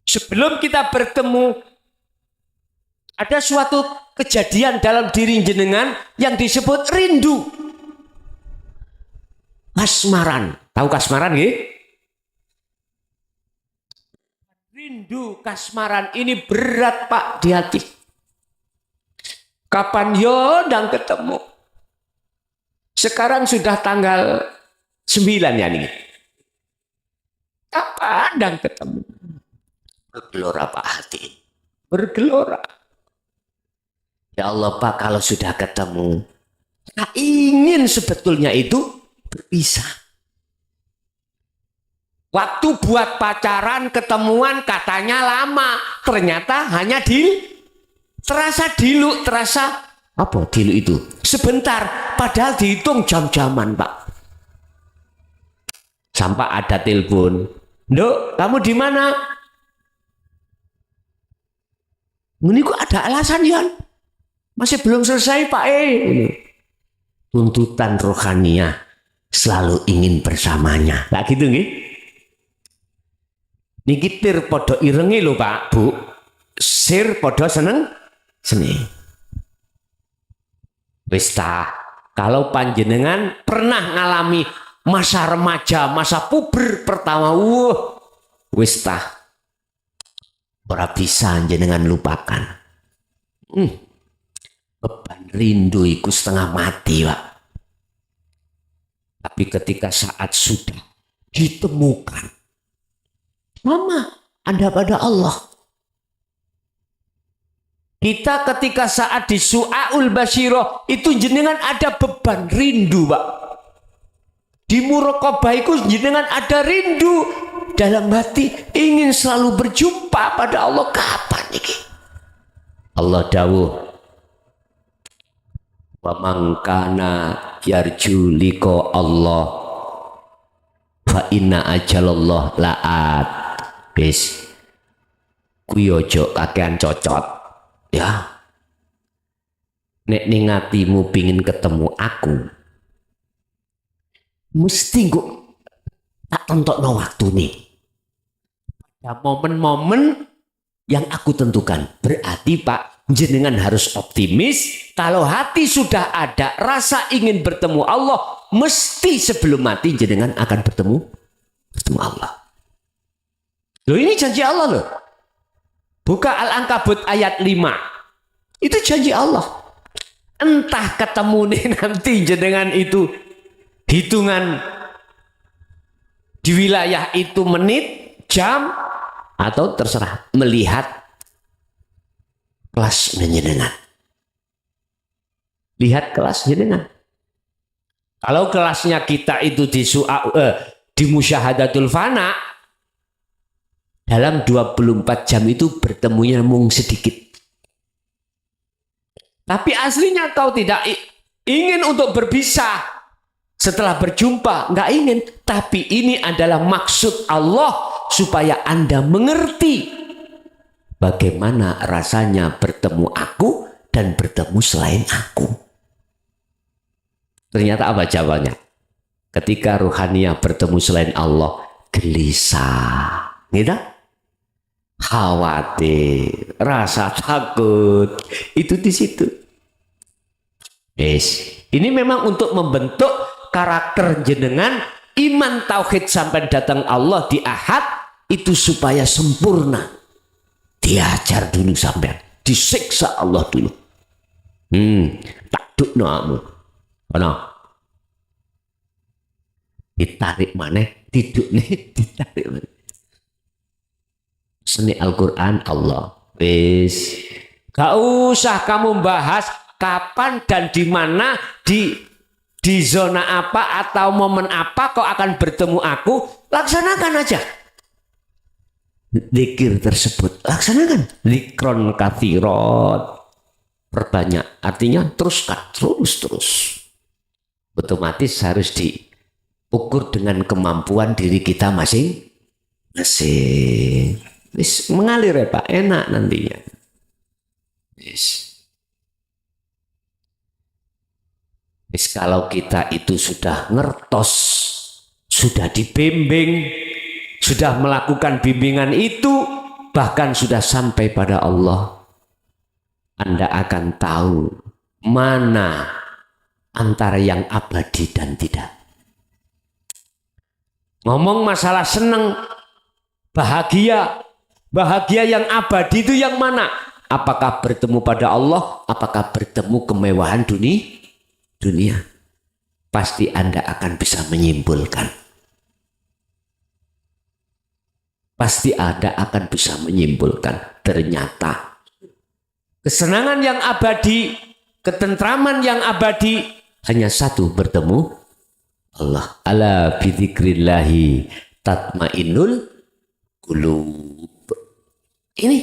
Sebelum kita bertemu, ada suatu kejadian dalam diri jenengan yang disebut rindu. Kasmaran. Tahu kasmaran nggih? Rindu kasmaran ini berat Pak di hati. Kapan yo ndang ketemu? Sekarang sudah tanggal 9 ya nih. Kapan ndang ketemu? Bergelora Pak hati. Bergelora. Ya Allah Pak, kalau sudah ketemu, tak ingin sebetulnya itu berpisah. Waktu buat pacaran, ketemuan katanya lama. Ternyata hanya terasa dilu, terasa apa dilu itu? Sebentar, padahal dihitung jam-jaman Pak. Sampai ada telepon, Nduk, kamu di mana? Ini kok ada alasan ya? Masih belum selesai Pak Tuntutan rohaniah selalu ingin bersamanya. Nah gitu nih. Niki tir podo irengi lho Pak, Bu. Sir podo seneng. Wis tah, kalau panjenengan pernah ngalami masa remaja, masa puber pertama, wis tah, ora bisa jenengan lupakan. Beban rindu iku setengah mati, Pak. Tapi ketika saat sudah ditemukan, mama, Anda pada Allah. Kita ketika saat di Su'aul Basyiroh itu jenengan ada beban rindu, Pak. Di Muraqabah itu jenengan ada rindu dalam hati ingin selalu berjumpa pada Allah. Kapan ini? Allah dawuh, wa man kana yarju liqa Allah fa inna ajalallah la'at. Bis kuwi ojo kakean cocot. Ya, nek ning atimu pingin ketemu aku, mesti kok tak tentokno waktu nih. Ada momen-momen yang aku tentukan. Berarti Pak, jenengan harus optimis. Kalau hati sudah ada rasa ingin bertemu Allah, mesti sebelum mati jenengan akan bertemu Allah. Loh, ini janji Allah loh. Buka Al-Ankabut ayat 5. Itu janji Allah. Entah ketemu nih nanti jenengan itu hitungan di wilayah itu menit, jam, atau terserah melihat kelas jenengan. Lihat kelas jenengan. Kalau kelasnya kita itu di musyahadatul fana, dalam 24 jam itu bertemunya mung sedikit. Tapi aslinya kau tidak ingin untuk berpisah setelah berjumpa, nggak ingin. Tapi ini adalah maksud Allah supaya Anda mengerti bagaimana rasanya bertemu aku dan bertemu selain aku. Ternyata apa jawabannya? Ketika ruhaniyah bertemu selain Allah, gelisah, gitu? Khawatir, rasa takut, itu di situ. Yes. Ini memang untuk membentuk karakter jenengan, iman tauhid sampai datang Allah di Ahad itu supaya sempurna. Diajar dulu sampai, disiksa Allah dulu. Takduk noamu, mana? Ditarik mana? Tidur nih, ditarik mana? Seni Al-Quran Allah. Wis, gak usah kamu bahas kapan dan di mana, di zona apa atau momen apa kau akan bertemu aku. Laksanakan aja zikir tersebut, laksanakan. Zikron kathirot, perbanyak, artinya teruskan, terus. Otomatis harus diukur dengan kemampuan diri kita masing-masing. Wis, mengalir ya Pak, enak nantinya. Wis, kalau kita itu sudah ngertos, sudah dibimbing, sudah melakukan bimbingan itu, bahkan sudah sampai pada Allah, Anda akan tahu mana antara yang abadi dan tidak. Ngomong masalah senang, bahagia yang abadi itu yang mana? Apakah bertemu pada Allah? Apakah bertemu kemewahan dunia? Pasti Anda akan bisa menyimpulkan. Pasti Anda akan bisa menyimpulkan. Ternyata kesenangan yang abadi, ketentraman yang abadi, hanya satu, bertemu Allah. Ala bidzikrillahi tatmainnul qulub. Ini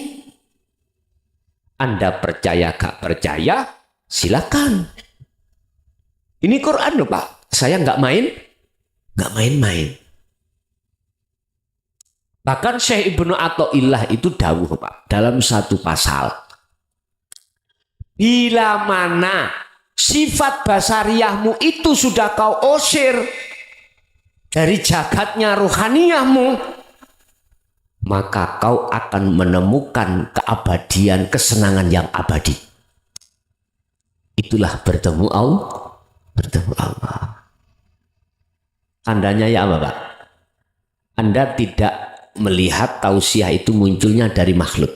Anda percaya gak percaya silakan. Ini Quran loh Pak, saya nggak main-main. Bahkan Syekh Ibnu Athaillah itu dawuh Pak dalam satu pasal, bila mana sifat basariyahmu itu sudah kau usir dari jagatnya ruhaniyahmu, maka kau akan menemukan keabadian, kesenangan yang abadi. itulah bertemu Allah. Bertemu Allah. Tandanya ya apa Pak? Anda tidak melihat tausiah itu munculnya dari makhluk.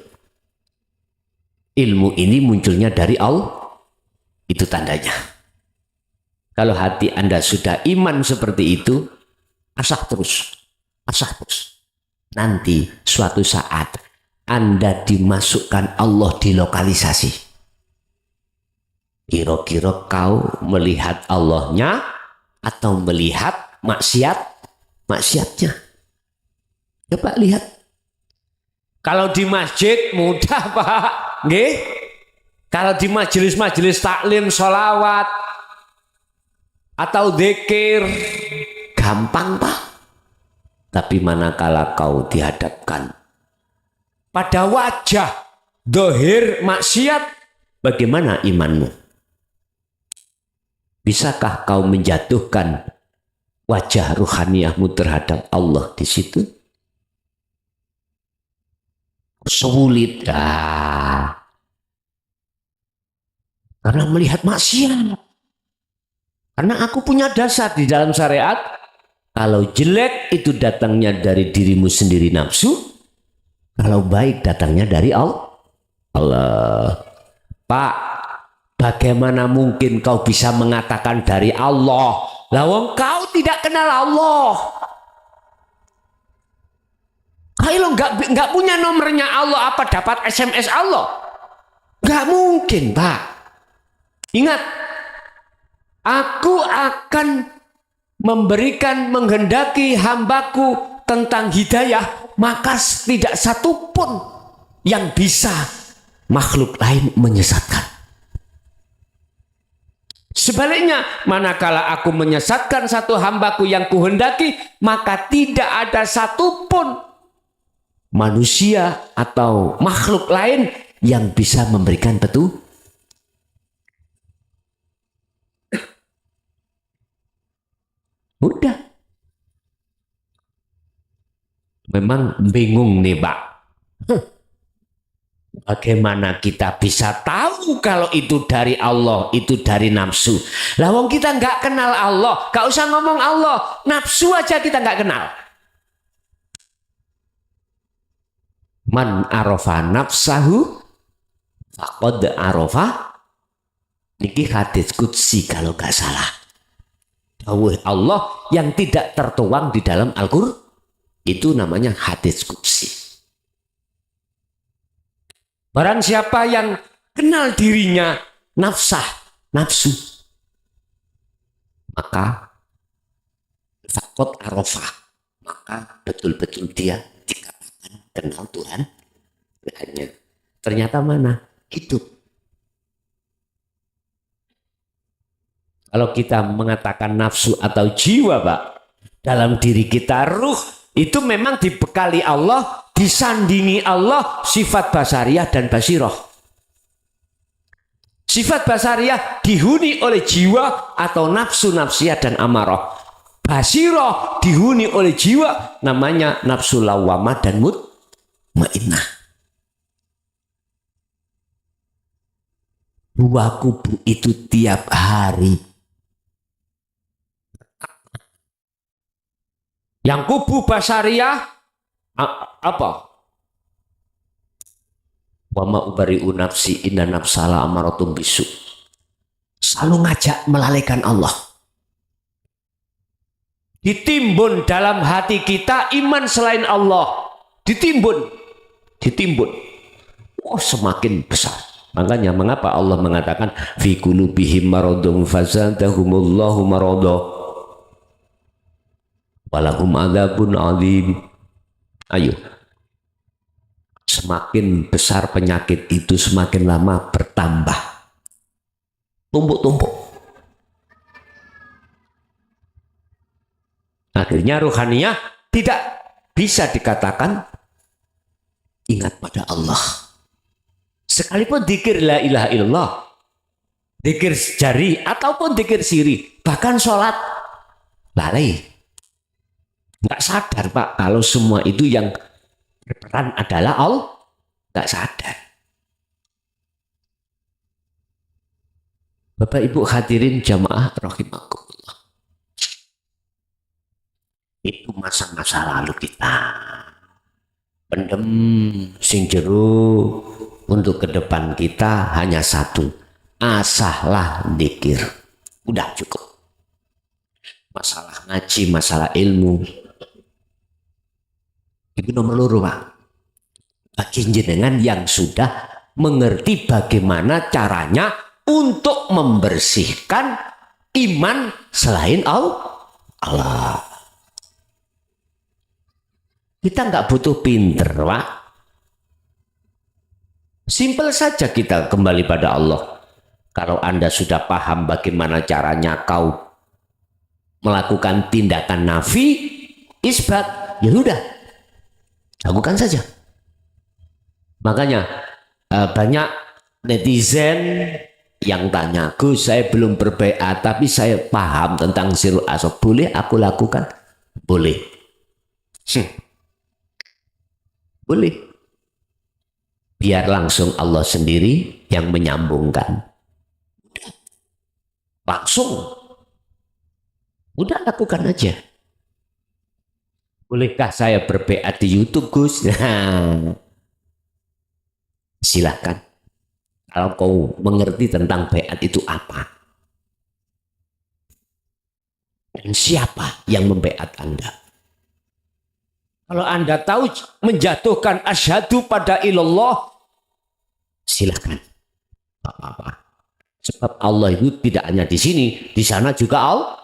Ilmu ini munculnya dari Allah. Itu tandanya. Kalau hati Anda sudah iman seperti itu, asah terus. Asah terus. Nanti suatu saat Anda dimasukkan Allah di lokalisasi. Kira-kira kau melihat Allahnya atau melihat maksiatnya. Coba lihat. Kalau di masjid mudah Pak. Nggih? Kalau di majelis-majelis taklim, sholawat, atau zikir, gampang Pak. Tapi manakala kau dihadapkan pada wajah dohir maksiat, bagaimana imanmu? Bisakah kau menjatuhkan wajah ruhaniyahmu terhadap Allah di situ? Sulit. Karena melihat maksiat. Karena aku punya dasar di dalam syariat, kalau jelek itu datangnya dari dirimu sendiri nafsu, kalau baik datangnya dari Allah. Pak, bagaimana mungkin kau bisa mengatakan dari Allah? Lawang kau tidak kenal Allah. Kalau nggak punya nomornya Allah, apa dapat SMS Allah? Nggak mungkin Pak. Ingat, aku akan menghendaki hambaku tentang hidayah, maka tidak satu pun yang bisa makhluk lain menyesatkan. Sebaliknya, manakala aku menyesatkan satu hambaku yang kuhendaki, maka tidak ada satupun manusia atau makhluk lain yang bisa memberikan petunjuk. Udah. Memang bingung nih Pak. Bagaimana kita bisa tahu kalau itu dari Allah, itu dari nafsu? Lah wong kita nggak kenal Allah, nggak usah ngomong Allah, nafsu aja kita nggak kenal. Man arafa nafsahu faqad arafa. Niki hadits qudsi kalau nggak salah. Dawuh Allah yang tidak tertuang di dalam Al-Qur'an, itu namanya hadits qudsi. Barang siapa yang kenal dirinya nafsu, maka faqad arafa, maka betul-betul dia dikatakan kenal Tuhan. Hanya ternyata mana? Hidup. Kalau kita mengatakan nafsu atau jiwa Pak, dalam diri kita ruh itu memang dibekali Allah, disandingi Allah sifat basariyah dan basiroh. Sifat basariyah dihuni oleh jiwa atau nafsu nafsiyah dan amarah. Basiroh dihuni oleh jiwa, namanya nafsu lawamah dan mutmainnah. Dua kubu itu tiap hari. Yang kubu basariyah apa? Wa ma ubari'u nafsi inna nafsala amaratum bisu. Selalu ngajak melalaikan Allah. Ditimbun dalam hati kita iman selain Allah. Ditimbun. Oh, semakin besar. Makanya mengapa Allah mengatakan fi qulubihim maradun fazadahumullahu marada. Walahum adzabun adzim. Ayo. Semakin besar penyakit itu semakin lama bertambah. Tumpuk-tumpuk. Akhirnya ruhaniyah tidak bisa dikatakan ingat pada Allah. Sekalipun dzikir la ilaha illallah, dzikir jari ataupun dzikir siri, bahkan sholat lalai. Nggak sadar Pak kalau semua itu yang berperan adalah Allah. Nggak sadar. Bapak Ibu hadirin jamaah rahimakumullah. Itu masa-masa lalu kita. Pendem sing jero untuk ke depan kita hanya satu. Asahlah dzikir. Udah cukup. Masalah ngaji, masalah ilmu. Itu nomor loro, Pak. Bagi jenengan yang sudah mengerti bagaimana caranya untuk membersihkan iman selain Allah. Kita nggak butuh pinter, Pak. Simpel saja kita kembali pada Allah. Kalau Anda sudah paham bagaimana caranya kau melakukan tindakan nafi, isbat, ya sudah, lakukan saja. Makanya banyak netizen yang tanya, Gus, saya belum berbaiat tapi saya paham tentang sirul asab. Boleh aku lakukan? Boleh. Boleh. Biar langsung Allah sendiri yang menyambungkan. Langsung. Udah lakukan aja. Bolehkah saya berbaiat di YouTube, Gus? Nah, silakan. Kalau kau mengerti tentang baiat itu apa. Dan siapa yang membaiat Anda. Kalau Anda tahu menjatuhkan asyhadu pada ilallah, silakan. Tak apa-apa. Sebab Allah itu tidak hanya di sini, di sana juga Allah.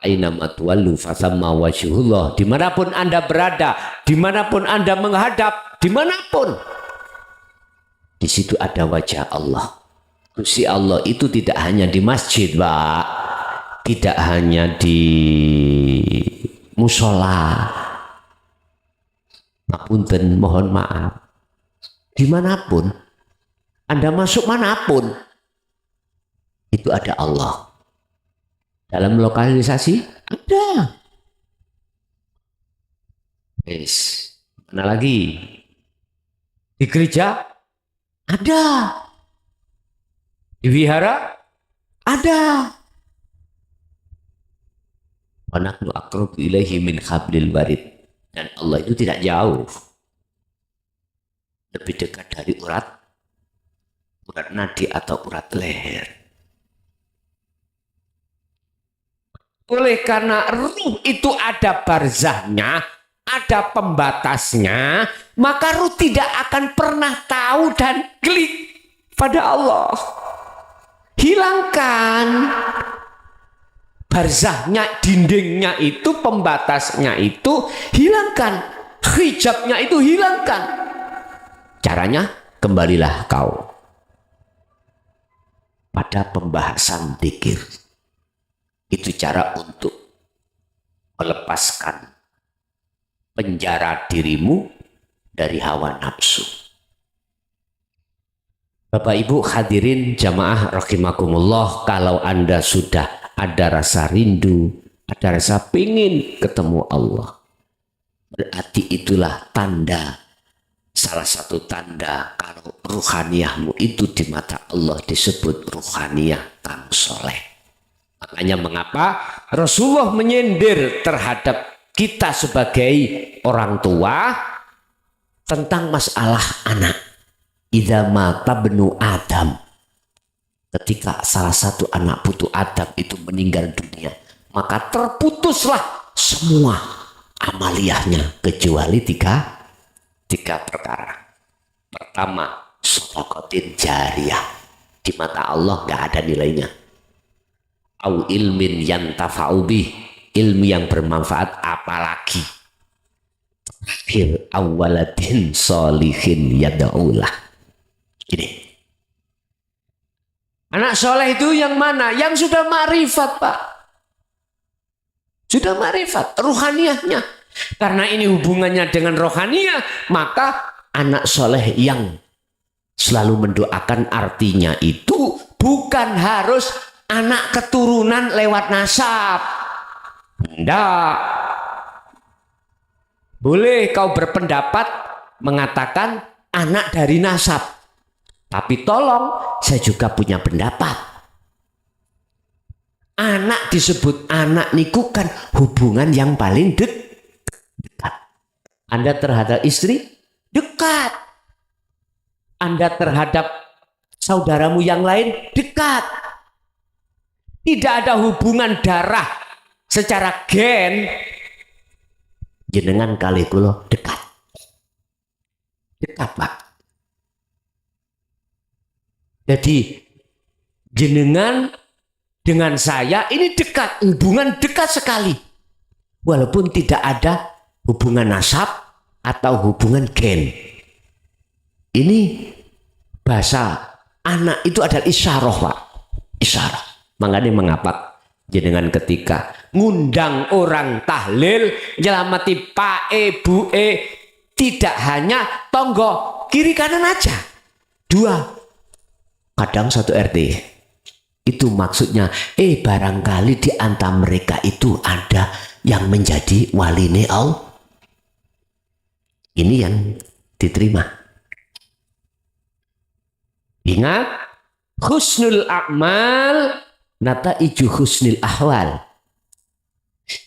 Aina matwallu fasamma wajhullah. Dimanapun Anda berada, dimanapun Anda menghadap, dimanapun, di situ ada wajah Allah. Gusti Allah itu tidak hanya di masjid, Pak. Tidak hanya di musola. Ngapunten, mohon maaf. Dimanapun Anda masuk, manapun itu ada Allah. Dalam lokalisasi ada. Yes. Mana lagi? Di gereja ada. Di wihara ada. Wa nahnu aqrabu ilaihi min hablil warid. Dan Allah itu tidak jauh. Lebih dekat dari urat nadi atau urat leher. Oleh karena ruh itu ada barzahnya, ada pembatasnya, maka ruh tidak akan pernah tahu dan klik pada Allah. Hilangkan barzahnya, dindingnya itu, pembatasnya itu, hilangkan. Hijabnya itu hilangkan. Caranya, kembalilah kau pada pembahasan dzikir. Itu cara untuk melepaskan penjara dirimu dari hawa nafsu. Bapak Ibu hadirin jamaah rahimakumullah, kalau Anda sudah ada rasa rindu, ada rasa pingin ketemu Allah, berarti itulah tanda, salah satu tanda kalau ruhaniyahmu itu di mata Allah disebut ruhaniyah kang soleh. Makanya mengapa Rasulullah menyindir terhadap kita sebagai orang tua tentang masalah anak. Idza mata benu Adam, ketika salah satu anak putu Adam itu meninggal dunia, maka terputuslah semua amaliyahnya kecuali tiga perkara. Pertama, sedekatin jariyah, di mata Allah nggak ada nilainya. Au ilmin yantafa'u bih, ilmu yang bermanfaat, apalagi terakhir awaladin solihin yada'ulah. Ini anak soleh itu yang mana? Yang sudah ma'rifat, Pak. Sudah ma'rifat ruhaniyahnya. Karena ini hubungannya dengan rohaniyah, maka anak soleh yang selalu mendoakan, artinya itu bukan harus anak keturunan lewat nasab. Tidak. Boleh kau berpendapat mengatakan anak dari nasab. Tapi tolong, saya juga punya pendapat. Anak disebut anak niku kan hubungan yang paling dekat. Anda terhadap istri dekat. Anda terhadap saudaramu yang lain dekat. Tidak ada hubungan darah secara gen. Jenengan kali kulo dekat. Dekat, Pak. Jadi jenengan dengan saya ini dekat, hubungan dekat sekali. Walaupun tidak ada hubungan nasab atau hubungan gen. Ini bahasa anak itu adalah isyarah, Pak. Isyarah. Makanya mengapa jenengan ketika ngundang orang tahlil nyelamati Pak E, Bu E, tidak hanya tonggo kiri kanan aja. 2. Kadang satu RT. Itu maksudnya, barangkali di antara mereka itu ada yang menjadi waline Allah. Ini yang diterima. Ingat, husnul a'mal nataiju husnul ahwal.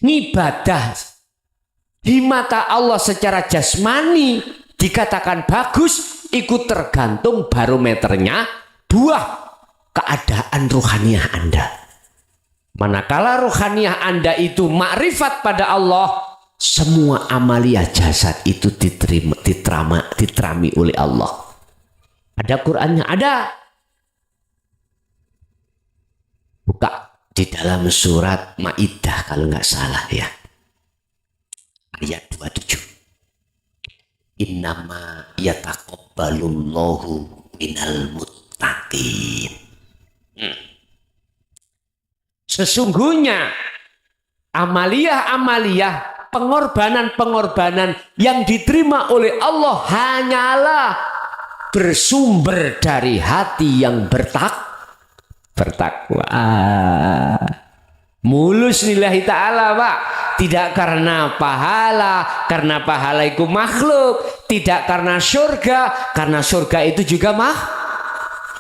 Ibadah di mata Allah secara jasmani dikatakan bagus, ikut tergantung barometernya buah keadaan rohaniah Anda. Manakala rohaniah Anda itu makrifat pada Allah, semua amalia jasad itu diterami oleh Allah. Ada Qur'annya, ada. Buka di dalam surat Maidah kalau nggak salah ya. Ayat 27. Innama yataqabbalullahu minal muttaqin. Sesungguhnya amalia-amalia, pengorbanan-pengorbanan yang diterima oleh Allah hanyalah bersumber dari hati yang bertakwa. Mulus lillahi ta'ala, Pak. Tidak karena pahala, karena pahala itu makhluk. Tidak karena surga, karena surga itu juga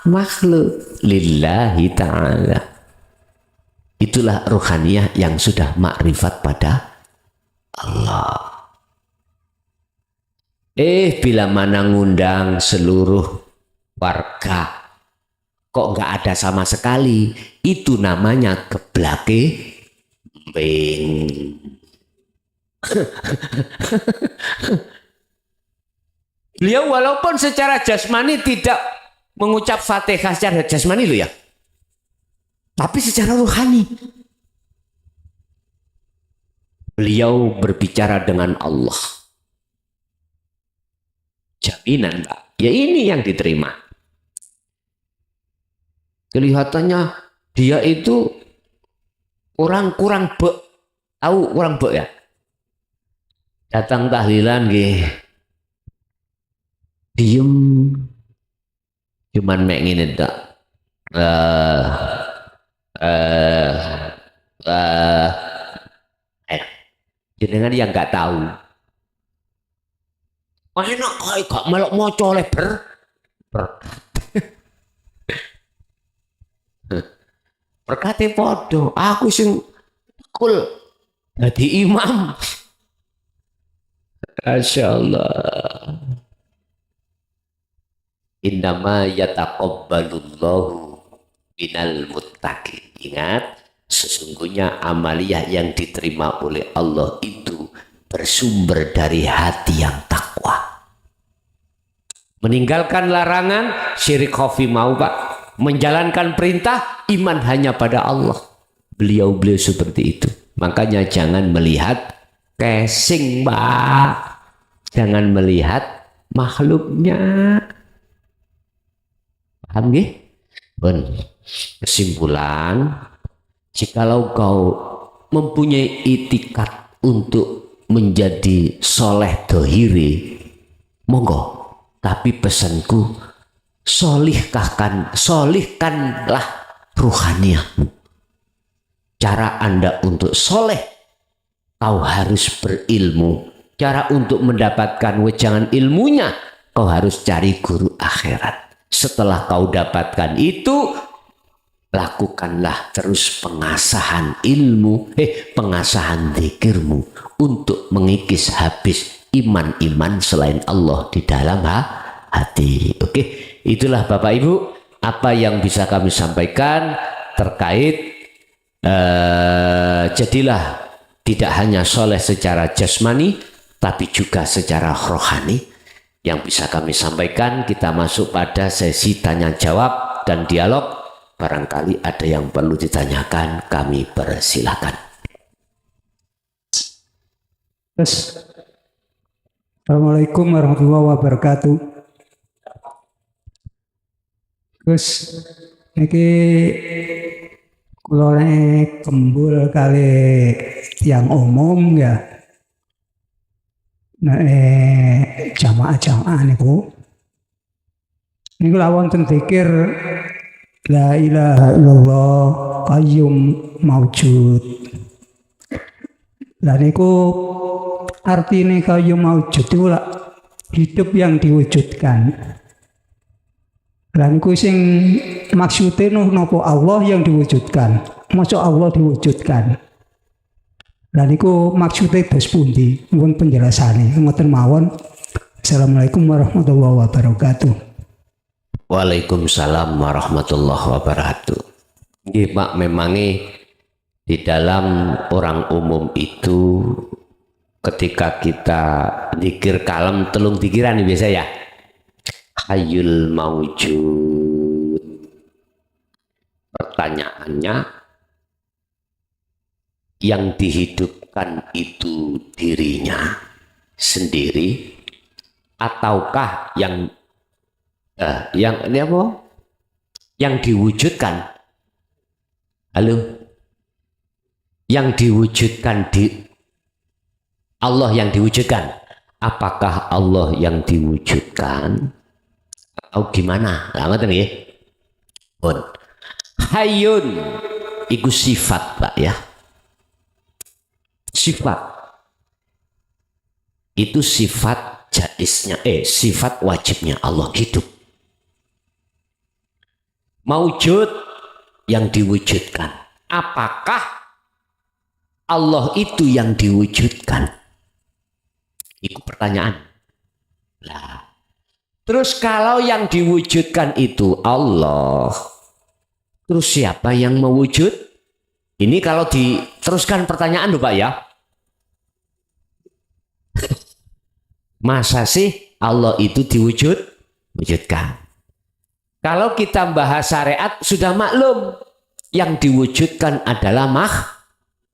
makhluk. Lillahi ta'ala. Itulah ruhaniyah yang sudah makrifat pada Allah. Bila mana ngundang seluruh warga, kok nggak ada sama sekali, itu namanya geblake beng. Beliau walaupun secara jasmani tidak mengucap Fatihah secara jasmani loh ya, tapi secara rohani beliau berbicara dengan Allah. Jaminan, Pak. Ya ini yang diterima. Kelihatannya dia itu orang kurang tahu orang ya. Datang tahlilan nggih. Diem. Cuman mek ngene tok. Jenengan yang nggak tahu. Enak kok melok moco oleh berkati podo. Aku sing kul dadi imam. Masya Allah. Innama yataqabbalullahu minal muttaqin. Ingat, sesungguhnya amaliyah yang diterima oleh Allah itu bersumber dari hati yang takwa. Meninggalkan larangan, syirik khafi mau, Pak. Menjalankan perintah, iman hanya pada Allah. Beliau seperti itu. Makanya jangan melihat casing, Pak. Jangan melihat makhluknya. Paham nggih? Kesimpulan, jikalau kau mempunyai itikat untuk menjadi soleh dohiri, monggo. Tapi pesanku, solihkanlah ruhaniyahmu. Cara Anda untuk soleh, kau harus berilmu. Cara untuk mendapatkan wejangan ilmunya, kau harus cari guru akhirat. Setelah kau dapatkan itu, lakukanlah terus pengasahan ilmu, pengasahan zikirmu untuk mengikis habis iman-iman selain Allah di dalam hati. Oke, itulah Bapak Ibu apa yang bisa kami sampaikan terkait jadilah tidak hanya soleh secara jasmani, tapi juga secara rohani. Yang bisa kami sampaikan, kita masuk pada sesi tanya jawab dan dialog. Barangkali ada yang perlu ditanyakan, kami persilakan. Assalamualaikum warahmatullahi wabarakatuh. Terus niki kula nek kembul kali tiang umum ya. Jamaah-jamaah niku lawon wonten zikir la ilaha illallah qayyum maujud. Lah niku artine qayyum maujud itu hidup yang diwujudkan. Lah niku sing maksude napa Allah yang diwujudkan. Masa Allah diwujudkan. Lah niku maksude dos pundi? Nuwun penjelasane. Ngoten mawon. Assalamualaikum warahmatullahi wabarakatuh. Waalaikumsalam warahmatullahi wabarakatuh. Nggih Pak, memangnya di dalam orang umum itu ketika kita zikir kalem telung pikiran biasa ya. Hayyul maujud. Pertanyaannya, yang dihidupkan itu dirinya sendiri ataukah yang ini apa? Yang diwujudkan? Halo? Yang diwujudkan di Allah yang diwujudkan? Apakah Allah yang diwujudkan? Atau gimana? Lah ngoten nggih. Pun. Hayyun iku sifat, Pak ya. Sifat. Itu sifat jaisnya, sifat wajibnya Allah hidup. Maujud yang diwujudkan. Apakah Allah itu yang diwujudkan? Itu pertanyaan. Lah, terus kalau yang diwujudkan itu Allah, terus siapa yang mewujud? Ini kalau diteruskan pertanyaan loh Pak ya. Masa sih Allah itu diwujudkan? Kalau kita bahas syariat sudah maklum, yang diwujudkan adalah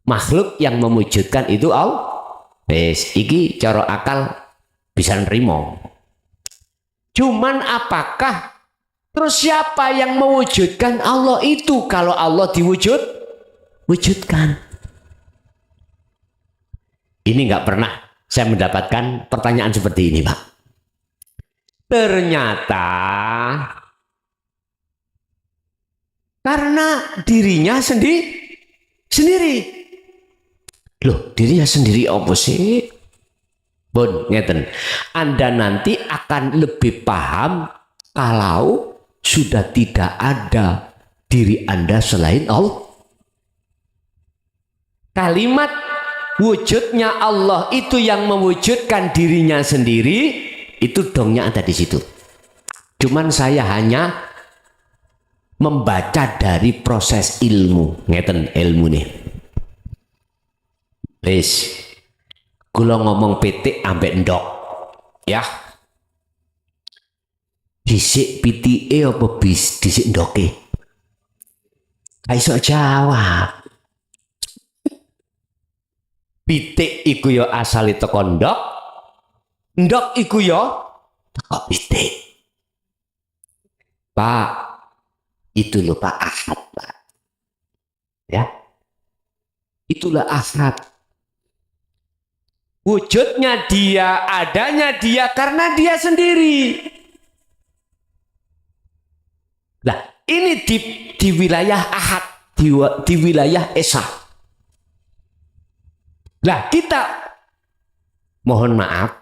makhluk, yang mewujudkan itu Allah. Wes, iki cara akal bisa nerimo. Cuman apakah terus siapa yang mewujudkan Allah itu kalau Allah diwujudkan? Ini nggak pernah saya mendapatkan pertanyaan seperti ini, Pak. Ternyata karena dirinya sendiri. Loh, dirinya sendiri apa sih? Bon, ngeten. Anda nanti akan lebih paham kalau sudah tidak ada diri Anda selain Allah. Kalimat wujudnya Allah itu yang mewujudkan dirinya sendiri, itu dongnya ada di situ. Cuman saya hanya membaca dari proses ilmu. Ngeten ilmu nih. Wis, kula ngomong pitik ambek ndok. Ya. Disik pitike apa disik ndoke? Iso jawab. Pitik iku ya asale teko ndok. Ndok iku ya teko pitik. Pak, itu loh Pak Ahad, Pak. Ya. Itulah Ahad. Wujudnya dia, adanya dia karena dia sendiri. Nah, ini di wilayah Ahad, di wilayah Esa. Nah, kita mohon maaf,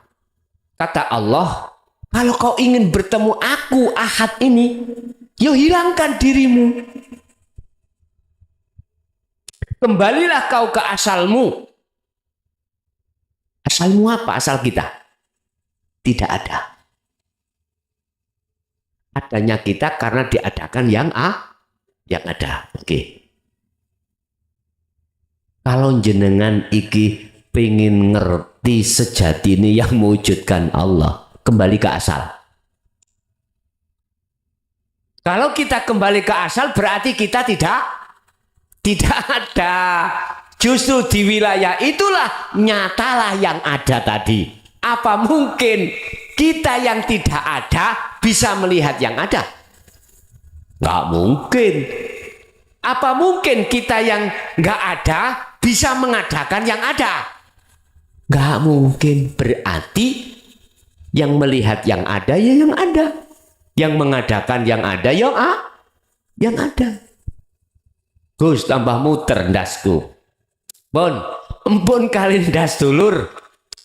kata Allah, Kalau kau ingin bertemu aku Ahad ini, yo hilangkan dirimu. Kembalilah kau ke asalmu. Asalmu apa? Asal kita? Tidak ada. Adanya kita karena diadakan yang ada. Oke. Kalau jenengan iki pengen ngerti sejati ini yang mewujudkan Allah, kembali ke asal. Kalau kita kembali ke asal berarti kita tidak ada. Justru di wilayah itulah nyatalah yang ada tadi. Apa mungkin kita yang tidak ada bisa melihat yang ada? Nggak mungkin. Apa mungkin kita yang nggak ada bisa mengadakan yang ada? Nggak mungkin. Berarti yang melihat yang ada ya yang ada. Yang mengadakan yang ada yang ada. Gus tambah muter ndasku. Empun kali ndas dulur.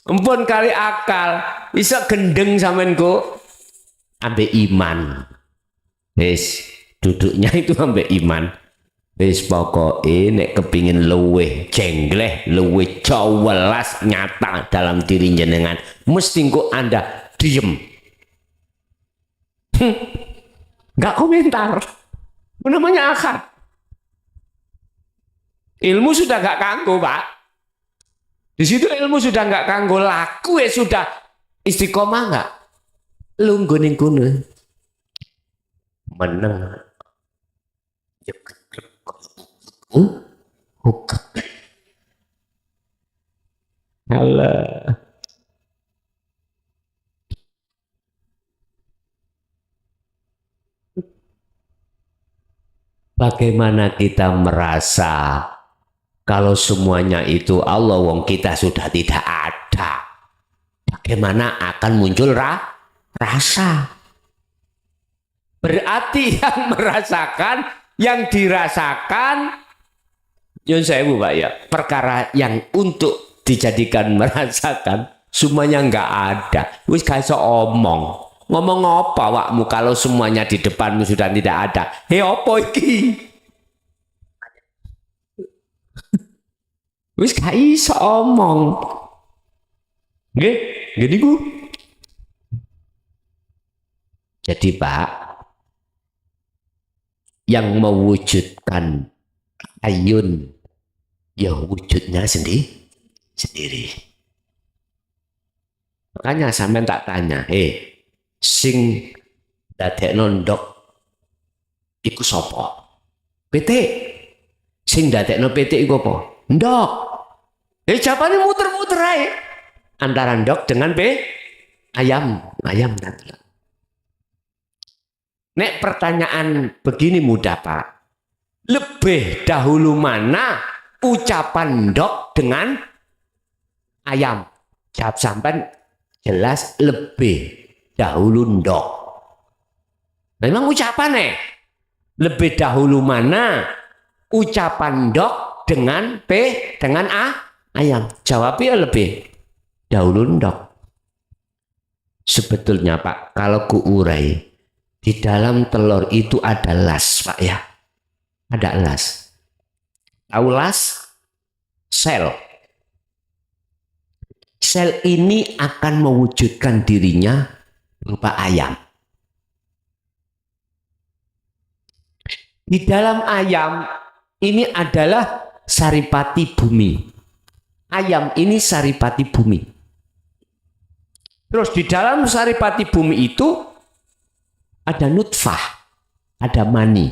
Empun kali akal. Bisa gendeng samenku. Ambe iman. Wis duduknya itu ambe iman. Wis pokoke nek kepingin luweh jengleh, luweh jelas nyata dalam diri jenengan, mesti kok Anda diem. Nggak komentar. Namanya akad. Ilmu sudah nggak kanggo, Pak. Di situ ilmu sudah nggak kanggo, laku ya sudah istiqomah nggak. Lungguh ning kono. Meneng. Halah. Bagaimana kita merasa kalau semuanya itu Allah, wong kita sudah tidak ada? Bagaimana akan muncul rasa? Berarti yang merasakan, yang dirasakan, Yun sewu Pak ya, perkara yang untuk dijadikan merasakan semuanya nggak ada. Wis gak iso omong. Ngomong apa wakmu kalau semuanya di depanmu sudah tidak ada? Hei apa iki? Wis gak iso omong. Nggih, gini ku. Jadi Pak, yang mewujudkan ayun ya wujudnya sendiri. Makanya sampean tak tanya, sing dadekno ndok iku sapa? PT. Sing dadekno PT iku apa? Ndok. Jawabane muter-muter ae. Antara ndok dengan ayam tadi. Nek pertanyaan begini mudah Pak. Lebih dahulu mana ucapan ndok dengan ayam? Jawab sampean jelas lebih dahulu ndok. Memang ucapan lebih dahulu mana ucapan ndok dengan ayam? Jawabnya lebih dahulu ndok. Sebetulnya Pak, kalau kuurai di dalam telur itu ada las Pak ya. Ada las. Tahu las? Sel. Sel ini akan mewujudkan dirinya berupa ayam. Di dalam ayam ini adalah saripati bumi. Ayam ini saripati bumi. Terus di dalam saripati bumi itu ada nutfah, ada mani.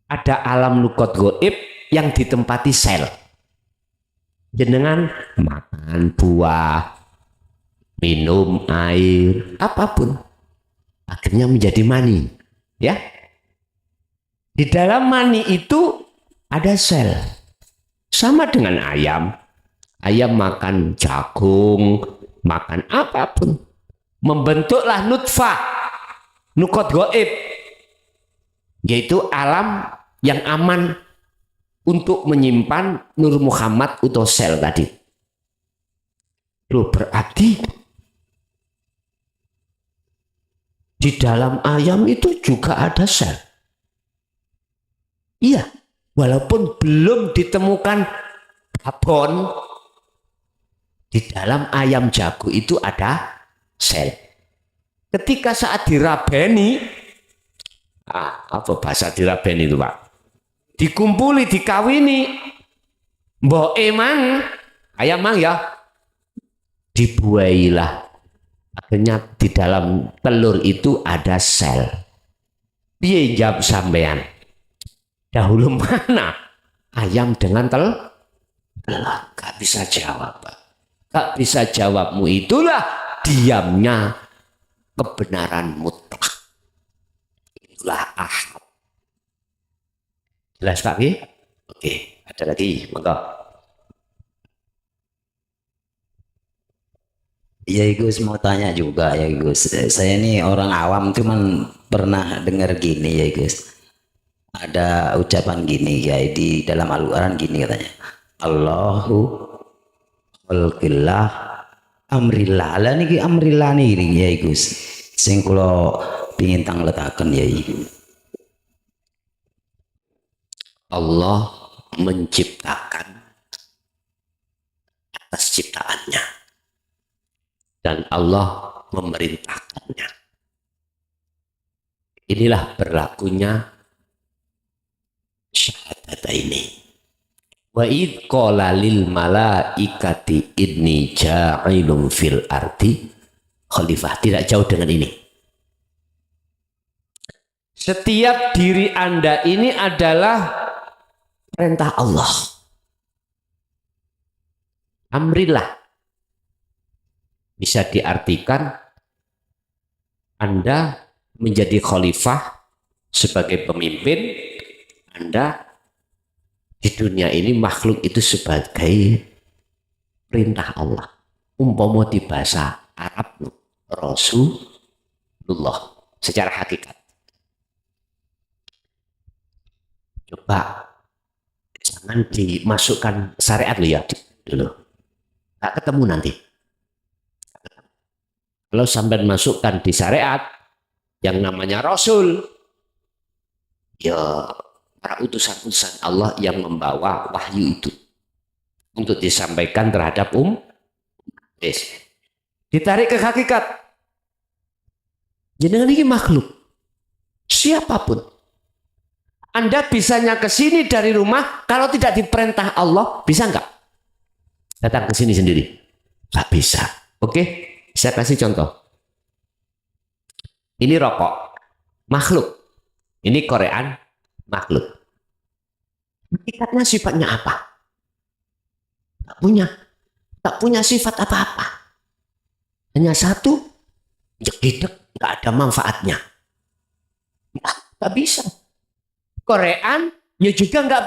Ada alam nukot goib yang ditempati sel. Jenengan makan buah, minum air, apapun, akhirnya menjadi mani. Ya, di dalam mani itu ada sel. Sama dengan ayam. Ayam makan jagung, makan apapun, membentuklah nutfah, nukot goib, yaitu alam yang aman untuk menyimpan Nur Muhammad atau sel tadi. Loh berarti Di dalam ayam itu juga ada sel. Iya, walaupun belum ditemukan babon, di dalam ayam jago itu ada sel. Ketika saat dirabeni, apa bahasa dirabeni itu Pak? Dikumpuli, dikawini, mbok emang, ayam mang ya, dibuailah. Akhirnya di dalam telur itu ada sel. Piye jawab sampean? Dahulu mana ayam dengan telur? Gak bisa jawab, Pak. Gak bisa jawabmu, itulah diamnya kebenaran mutlak. Itulah ahad. Jelas Pak? Oke, ada lagi, monggo. Ya Gus mau tanya juga ya Gus. Saya ini orang awam cuman pernah dengar gini ya Gus. Ada ucapan gini ya di dalam Al-Quran gini katanya. Allahu khalqillah amrillah. Lah niki amrillah niki ya Gus. Sing kula pingin tang letaken ya. Allah menciptakan atas ciptaannya dan Allah memerintahkannya. Inilah berlakunya syahadat ini. Wa id qala lil malaikati inni ja'ilun fil ardi khalifah. Tidak jauh dengan ini. Setiap diri Anda ini adalah perintah Allah. Amrillah. Bisa diartikan Anda menjadi khalifah sebagai pemimpin, Anda di dunia ini makhluk itu sebagai perintah Allah. Umpama di bahasa Arab Rasulullah secara hakikat. Coba jangan dimasukkan syariat lo ya dulu. Nggak ketemu nanti. Kalau sampai masukkan di syariat yang namanya Rasul, ya para utusan-utusan Allah yang membawa wahyu itu untuk disampaikan terhadap ditarik ke hakikat. Jenengan ini makhluk, siapapun. Anda bisanya ke sini dari rumah kalau tidak diperintah Allah, bisa nggak? Datang ke sini sendiri? Nggak bisa. Oke? Saya kasih contoh. Ini rokok, makhluk. Ini Korean, makhluk. Hakikatnya sifatnya apa? Tak punya sifat apa-apa. Hanya satu, jedidek, nggak ada manfaatnya. Nggak bisa. Korean, ya juga nggak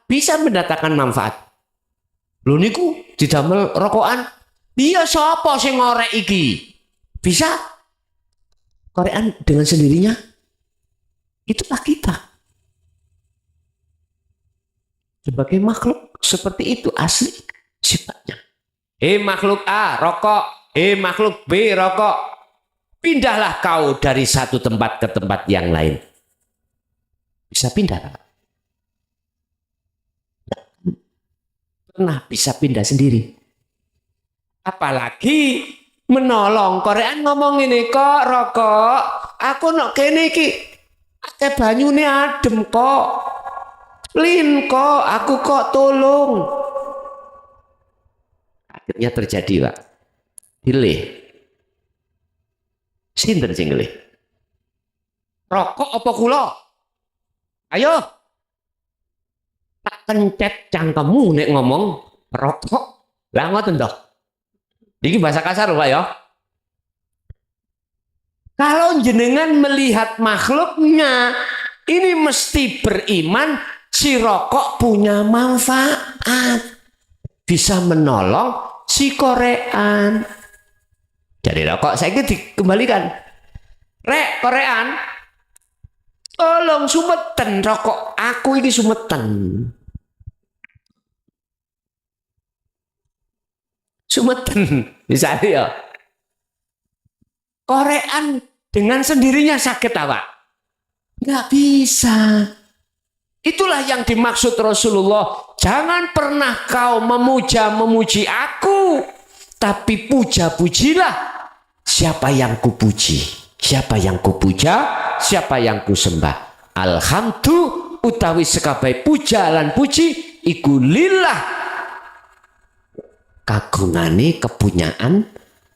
bisa mendatangkan manfaat. Lho niku didamel rokokan. Iya sapa sing ngorek iki? Bisa? Korean dengan sendirinya? Itulah kita. Sebagai makhluk seperti itu asli sifatnya. Makhluk A rokok, makhluk B rokok. Pindahlah kau dari satu tempat ke tempat yang lain. Bisa pindah Pak? Pernah bisa pindah sendiri. Apalagi menolong. Korean ngomong ini, kok rokok aku nok kene iki akeh banyune adem kok. Lin kok aku kok tolong. Akhirnya terjadi Pak. Pilih. Sinten sing ngelih? Rokok apa kula? Ayo. Tak kencet cangkemmu nek ngomong rokok. Lah ngoten toh. Ini bahasa kasar Pak ya. Kalau jenengan melihat makhluknya, ini mesti beriman si rokok punya manfaat. Bisa menolong si Korean. Jadi rokok saya dikembalikan. Rek Korean, tolong sumeten rokok aku ini sumeten. Sumeten misalnya ya. Korean dengan sendirinya sakit apa? Nggak bisa. Itulah yang dimaksud Rasulullah. Jangan pernah kau memuji aku, tapi puja-pujilah siapa yang kupuji, siapa yang kupuja, siapa yang kusembah. Alhamdu utawi sekabai puja lan puji iku lillah, kagungane kepunyaan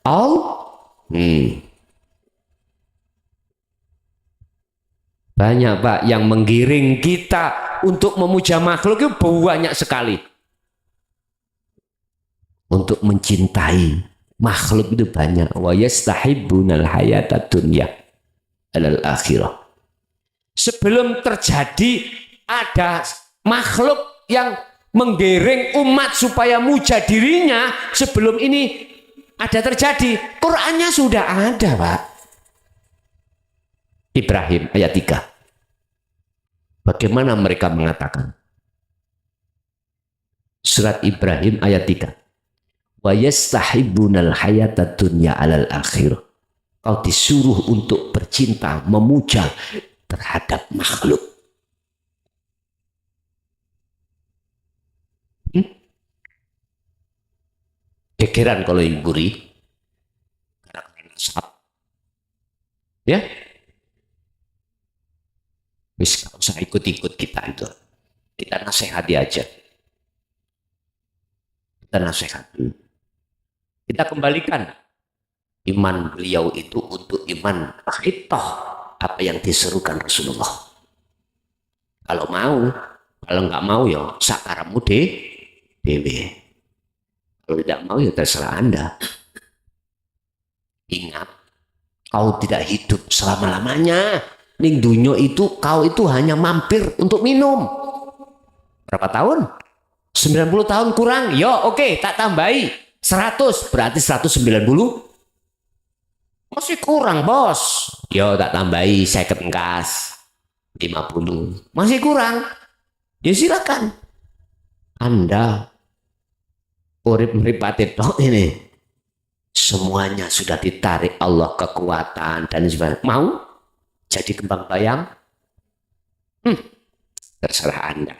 Allah. Banyak Pak yang menggiring kita untuk memuja makhluk itu banyak sekali. Untuk mencintai makhluk itu banyak. Wa yastahibbunal hayatad dunya alal akhirah. Sebelum terjadi ada makhluk yang menggiring umat supaya muja dirinya, sebelum ini ada terjadi, Qur'annya sudah ada Pak. Ibrahim ayat 3. Bagaimana mereka mengatakan? Surat Ibrahim ayat 3. Wa yastahibbunal hayatad dunya alal akhirah. Kau disuruh untuk bercinta, memuja terhadap makhluk. Gegeran kalau ibu ri. Ya. Wis gak usah ikut-ikut kita itu. Kita nasihati aja. Kita nasihati. Kita kembalikan iman beliau itu untuk iman khitoh, apa yang diserukan Rasulullah. Kalau mau, kalau nggak mau ya sakaramu dewe. Kalau tidak mau ya terserah Anda. Ingat, kau tidak hidup selama-lamanya. Ning dunyo itu kau itu hanya mampir untuk minum. Berapa tahun? 90 tahun kurang. Yo oke, tak tambahi 100, berarti 190. Masih kurang bos. Yo tak tambahi 50 engkas 50. Masih kurang. Ya silakan. Anda urip-uripate tok ini. Semuanya sudah ditarik Allah kekuatan dan sebagainya. Mau jadi kembang bayang? Terserah Anda.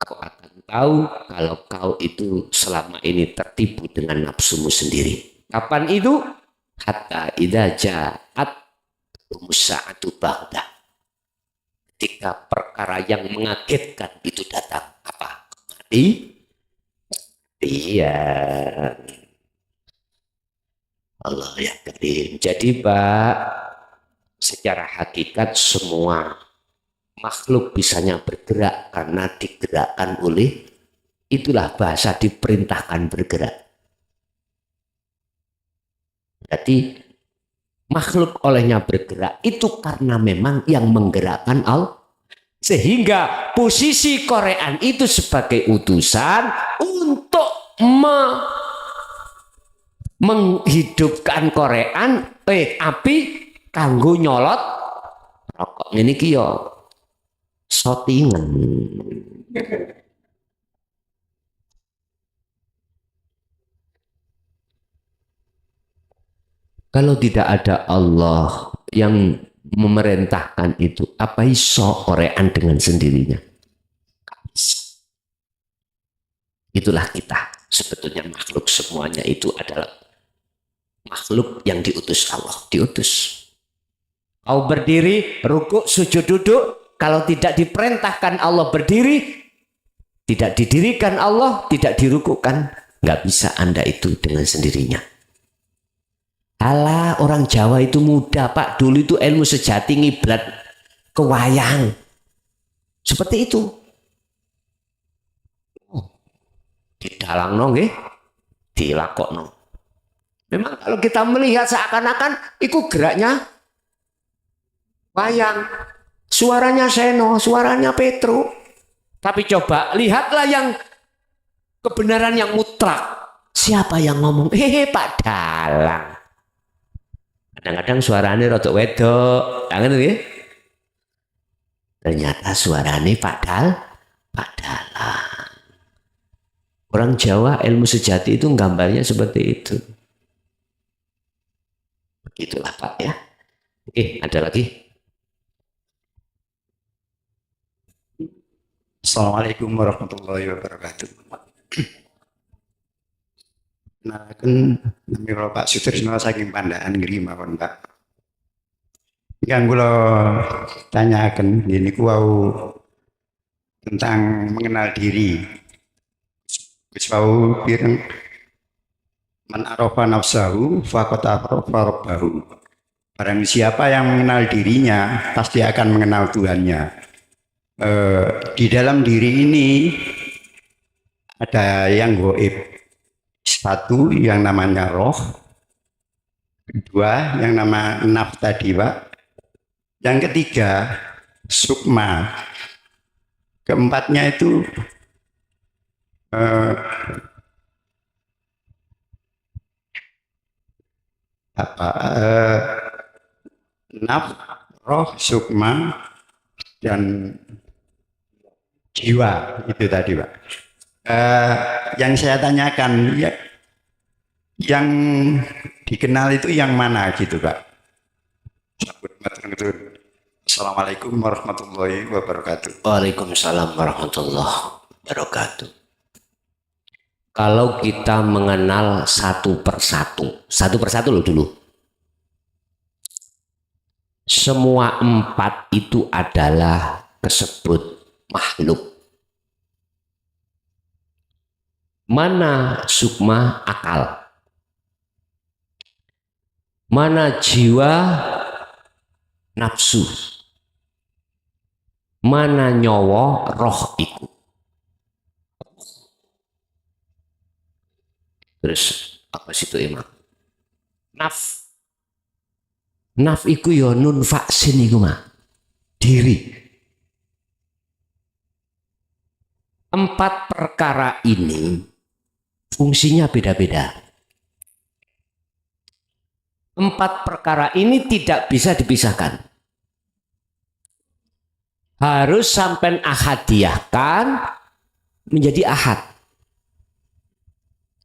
Kau akan tahu kalau kau itu selama ini tertipu dengan nafsumu sendiri. Kapan itu? Hatta idza ja'at musa'atu ba'da. Ketika perkara yang mengagetkan itu datang. Apa? Iya. Allah ya karim. Jadi Pak, secara hakikat semua makhluk bisanya bergerak karena digerakkan oleh, itulah bahasa diperintahkan bergerak. Jadi makhluk olehnya bergerak itu karena memang yang menggerakkan Allah. Sehingga posisi Korean itu sebagai utusan untuk menghidupkan Korean api kanggo nyolot rokok ngene iki ya shottingan. Kalau tidak ada Allah yang memerintahkan itu, apa iso Korean dengan sendirinya? Itulah kita. Sebetulnya makhluk semuanya itu adalah makhluk yang diutus Allah. Diutus. Kau berdiri, rukuk, sujud, duduk. Kalau tidak diperintahkan Allah berdiri, tidak didirikan Allah, tidak dirukukkan, nggak bisa Anda itu dengan sendirinya. Alah, orang Jawa itu mudah Pak. Dulu itu ilmu sejati ngiblat ke wayang. Seperti itu. Didalangno nggih, dilakokno. Memang kalau kita melihat seakan-akan itu geraknya wayang. Suaranya Seno, suaranya Petro. Tapi coba lihatlah yang kebenaran yang mutlak. Siapa yang ngomong? Pak Dalang. Kadang-kadang suaranya rotok wedok, kangen ya? Ternyata suaranya Pak Dalang. Orang Jawa ilmu sejati itu gambarnya seperti itu. Itulah Pak ya. Oke, ada lagi? Assalamualaikum warahmatullahi wabarakatuh. Nah, kan nami Pak Sutrisno saking Pandaan nggih mawon Pak. Yang kula tanyakan ini wau tentang mengenal diri. Gus wau pireng man arafa nafsahu faqad arafa rabbahu. Barang siapa yang mengenal dirinya pasti akan mengenal Tuhannya. Di dalam diri ini ada yang gaib. Satu yang namanya roh, kedua yang nama naf tadi Pak, yang ketiga sukma, keempatnya itu naf, roh, sukma, dan jiwa itu tadi Pak. Yang saya tanyakan ya, yang dikenal itu yang mana gitu Pak? Assalamualaikum warahmatullahi wabarakatuh. Waalaikumsalam warahmatullahi wabarakatuh. Kalau kita mengenal satu persatu loh dulu. Semua empat itu adalah disebut makhluk. Mana sukma akal? Mana jiwa nafsu? Mana nyawa roh iku? Terus apa situ Imam? Naf iku ya nun vaksin iku mah. Diri. Empat perkara ini fungsinya beda-beda. Empat perkara ini tidak bisa dipisahkan. Harus sampai ahadiyahkan menjadi ahad.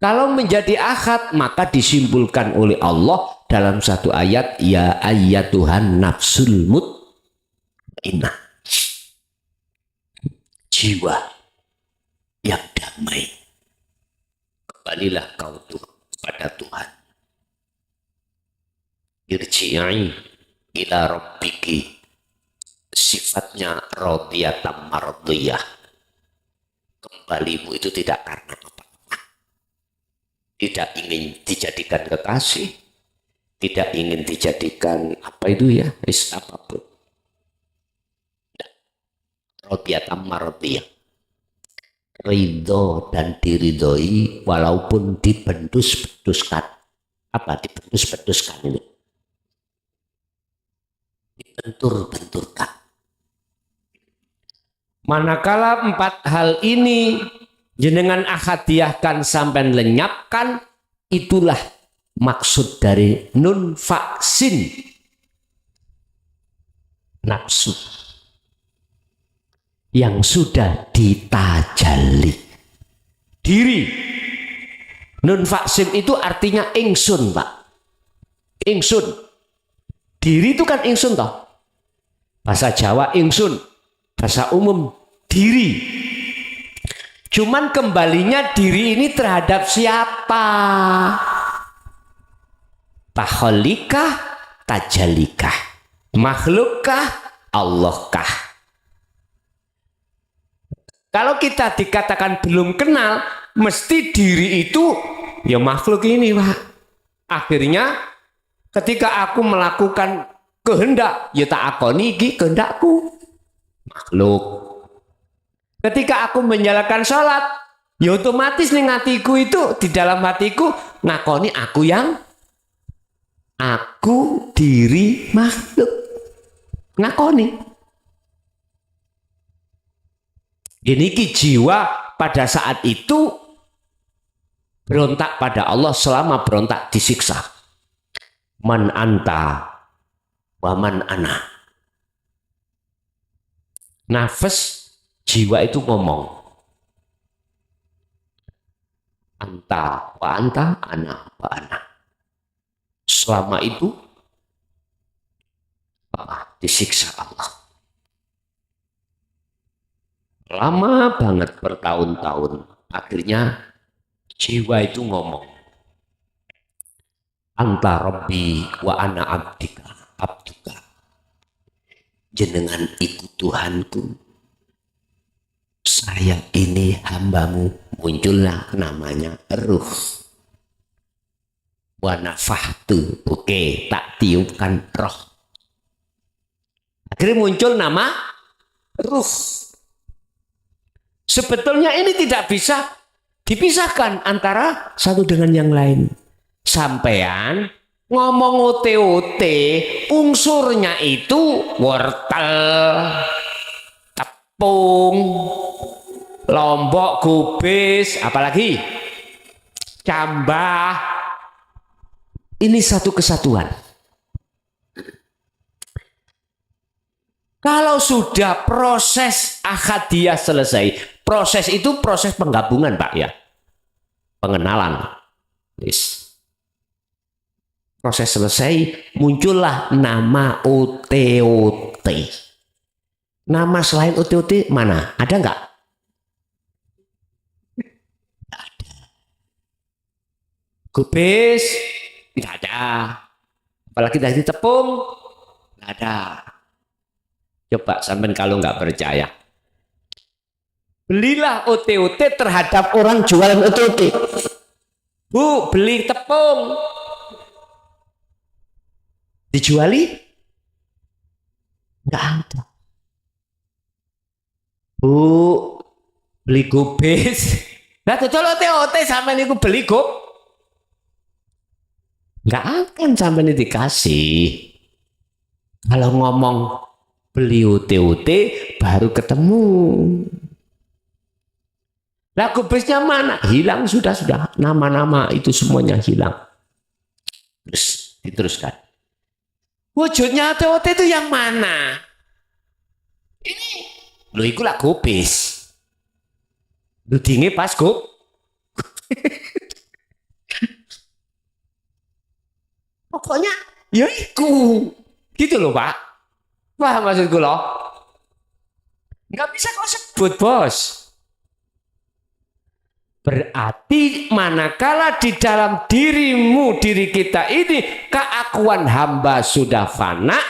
Kalau menjadi ahad maka disimpulkan oleh Allah dalam satu ayat, ya ayyatuhan nafsul mutmainnah. Jiwa yang damai. Kembalilah kau kepada Tuhan. Irji'i ila rabbiki. Sifatnya radiyatan mardiyah. Kembalimu itu tidak karena apa-apa. Tidak ingin dijadikan kekasih. Tidak ingin dijadikan apa itu ya, apapun. Radiyatan mardiyah. Ridho dan diridhoi walaupun dibendus-benduskan. Apa dibendus-benduskan ini? Dibentur-benturkan. Manakala empat hal ini jenengan ahadiyahkan sampai lenyapkan, itulah maksud dari nun vaksin nafsu yang sudah ditajali diri. Nun vaksin itu artinya ingsun Pak. Ingsun. Diri itu kan ingsun toh. Bahasa Jawa ingsun. Bahasa umum diri. Cuman kembalinya diri ini terhadap siapa? Taholikah, tajalikah, makhlukkah, Allahkah? Kalau kita dikatakan belum kenal, mesti diri itu ya makhluk ini Pak. Akhirnya ketika aku melakukan kehendak, ya tak akoni iki kehendakku. Makhluk. Ketika aku menjalankan sholat, ya otomatis nih hatiku itu, di dalam hatiku ngakoni aku diri makhluk. Ngakoni. Ini jiwa pada saat itu berontak pada Allah, selama berontak disiksa. Man anta wa man ana. Nafas jiwa itu ngomong. Anta wa anta, ana wa ana. Selama itu disiksa Allah. Lama banget bertahun-tahun. Akhirnya jiwa itu ngomong, anta rabbi wa ana abduka. Jenengan iku Tuhanku, saya ini hambamu. Muncullah namanya ruh. Wa nafahtu, oke, tak tiupkan roh. Akhirnya muncul nama ruh. Sebetulnya ini tidak bisa dipisahkan antara satu dengan yang lain. Sampean ngomong ote-ote, unsurnya itu wortel, tepung, lombok, kubis, apalagi cambah. Ini satu kesatuan. Kalau sudah proses akadiyah selesai, proses itu proses penggabungan, Pak, ya, pengenalan. Yes. Proses selesai, muncullah nama OTOT. Nama selain OTOT mana? Ada nggak? Nggak ada. Kubis, nggak ada. Apalagi dari tepung, nggak ada. Coba sampean kalau nggak percaya, belilah OTOT terhadap orang jualan OTOT. Bu, beli tepung, dijuali? Nggak ada. Bu, beli kubis. Nah, tutul OTOT sampean niku beli kub. Nggak akan sampean dikasih. Kalau ngomong beli OTOT baru ketemu. Lah kubisnya mana? Hilang sudah. Nama-nama itu semuanya hilang. Terus diteruskan. Wujudnya OTOT itu yang mana? Ini. Loh, itu lah kubis. Dudinge pas kub. Pokoknya ya iku. Gitu loh, Pak. Paham maksudku loh? Nggak bisa kau sebut, bos. Berarti manakala di dalam diri kita ini keakuan hamba sudah fana,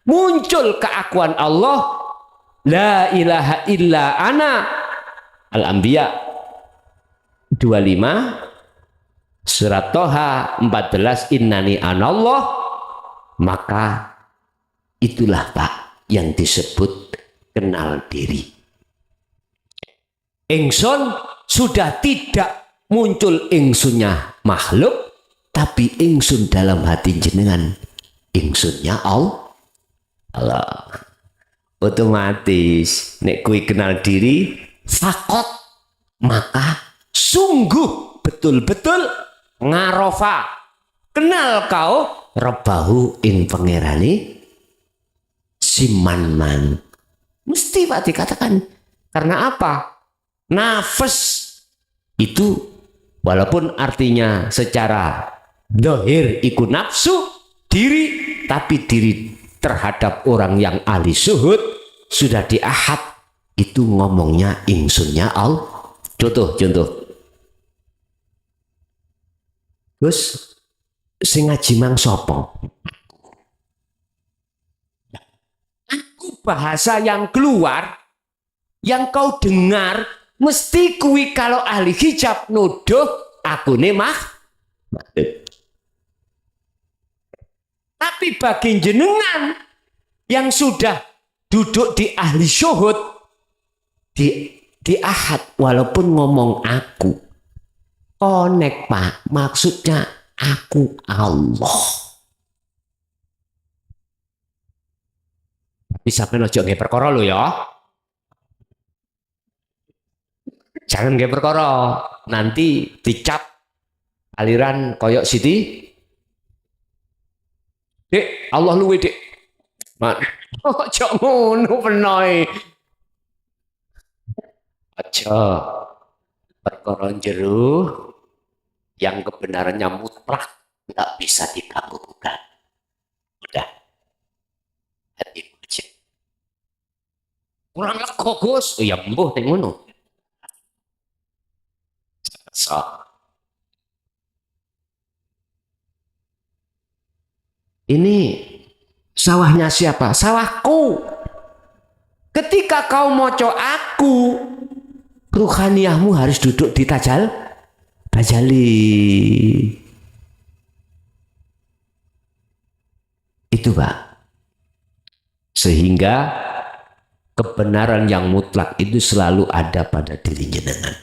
muncul keakuan Allah, la ilaha illa ana. Al-Anbiya 25, surat Toha 14, innani anallah. Maka itulah, Pak, yang disebut kenal diri. Ingsun sudah tidak muncul ingsunnya makhluk, tapi ingsun dalam hati jenengan, ingsunnya Allah. Otomatis nek kui kenal diri fakot, maka sungguh betul-betul ngarofa, kenal kau Rabbahu ing pangerane siman. Mesti, Pak, dikatakan. Karena apa? Nafas itu walaupun artinya secara dohir iku nafsu diri, tapi diri terhadap orang yang ahli syuhud sudah diahad, itu ngomongnya ingsunnya Allah. Contoh. Terus sing ngaji mang sapa? Aku bahasa yang keluar, yang kau dengar, mesti kui kalau ahli hijab nuduh aku nih tapi bagi jenengan yang sudah duduk di ahli syuhud, di ahad, walaupun ngomong aku, konek, Pak, maksudnya aku Allah. Bisa ojo nggih perkara lo ya. Jangan nggih perkara, nanti dicap aliran koyok Siti. Dek, Allah luwe, Dek. Ojo ngono penoy. Aja perkara jero yang kebenarannya mutlak, nggak bisa diganggu-gugat. Udah, hati Kurang lego Gus. Ya mbuh nek ngono. So. Ini sawahnya siapa? Sawahku. Ketika kau moco aku, ruhaniyahmu harus duduk di tajali. Itu Pak. Sehingga kebenaran yang mutlak itu selalu ada pada diri jenengan.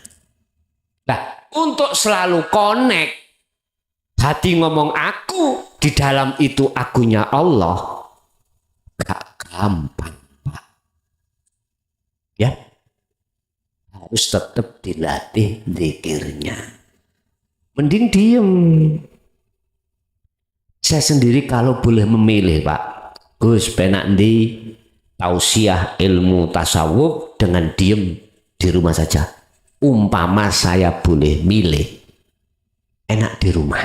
Nah, untuk selalu connect, hati ngomong aku, di dalam itu akunya Allah, gak gampang Pak. Ya, harus tetap dilatih zikirnya. Mending diem. Saya sendiri kalau boleh memilih Pak, Gus penak di tausiah ilmu tasawuf dengan diem di rumah saja. Umpama saya boleh milih, enak di rumah.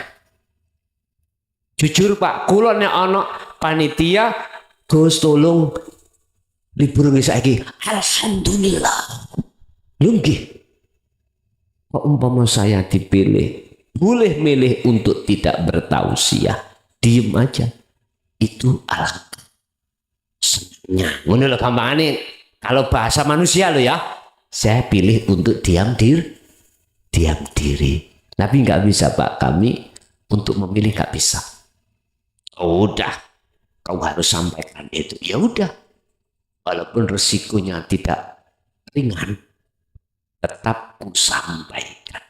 Jujur Pak, kula nek ana panitia, Gus tolong libur nggih saiki. Alhamdulillah. Lho nggih. Kok umpama saya dipilih, boleh milih untuk tidak bertausiah, diem aja. Itu alangkah senangnya. Ngono lho gampangane. Kalau bahasa manusia lo ya, saya pilih untuk diam diri. Tapi nggak bisa Pak, kami untuk memilih nggak bisa. Oh, udah, kau harus sampaikan itu. Ya udah, walaupun resikonya tidak ringan, tetap ku sampaikan.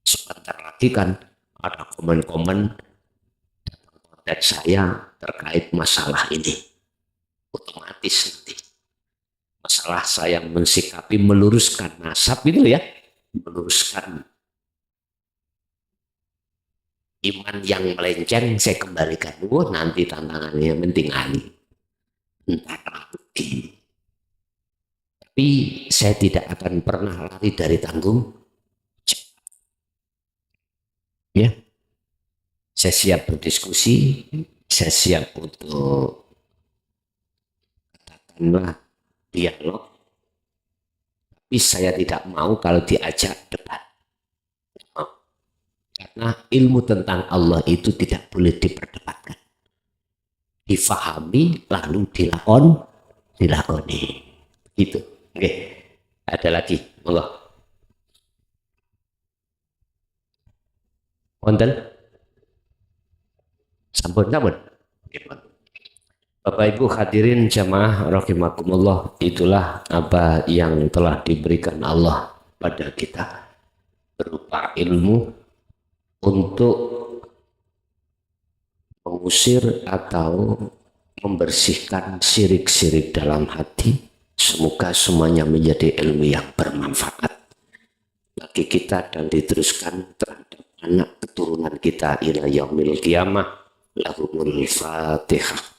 Sebentar lagi kan ada komen-komen dan saya terkait masalah ini. Otomatis nanti masalah saya mensikapi meluruskan nasab itu ya, meluruskan iman yang melenceng saya kembalikan. Nanti tantangannya penting ali. Entah begini. Tapi saya tidak akan pernah lari dari tanggung jawab. Ya, saya siap berdiskusi, saya siap untuk katakanlah dialog. Tapi saya tidak mau kalau diajak debat. Karena ilmu tentang Allah itu tidak boleh diperdebatkan. Difahami lalu dilakoni. Gitu. Oke. Ada lagi. Monggo. Wonten? Sampun. Bapak Ibu hadirin jamaah rahimakumullah, itulah apa yang telah diberikan Allah pada kita berupa ilmu untuk mengusir atau membersihkan syirik-syirik dalam hati. Semoga semuanya menjadi ilmu yang bermanfaat bagi kita dan diteruskan terhadap anak keturunan kita ila yaumil qiyamah. Lahumul Fatihah.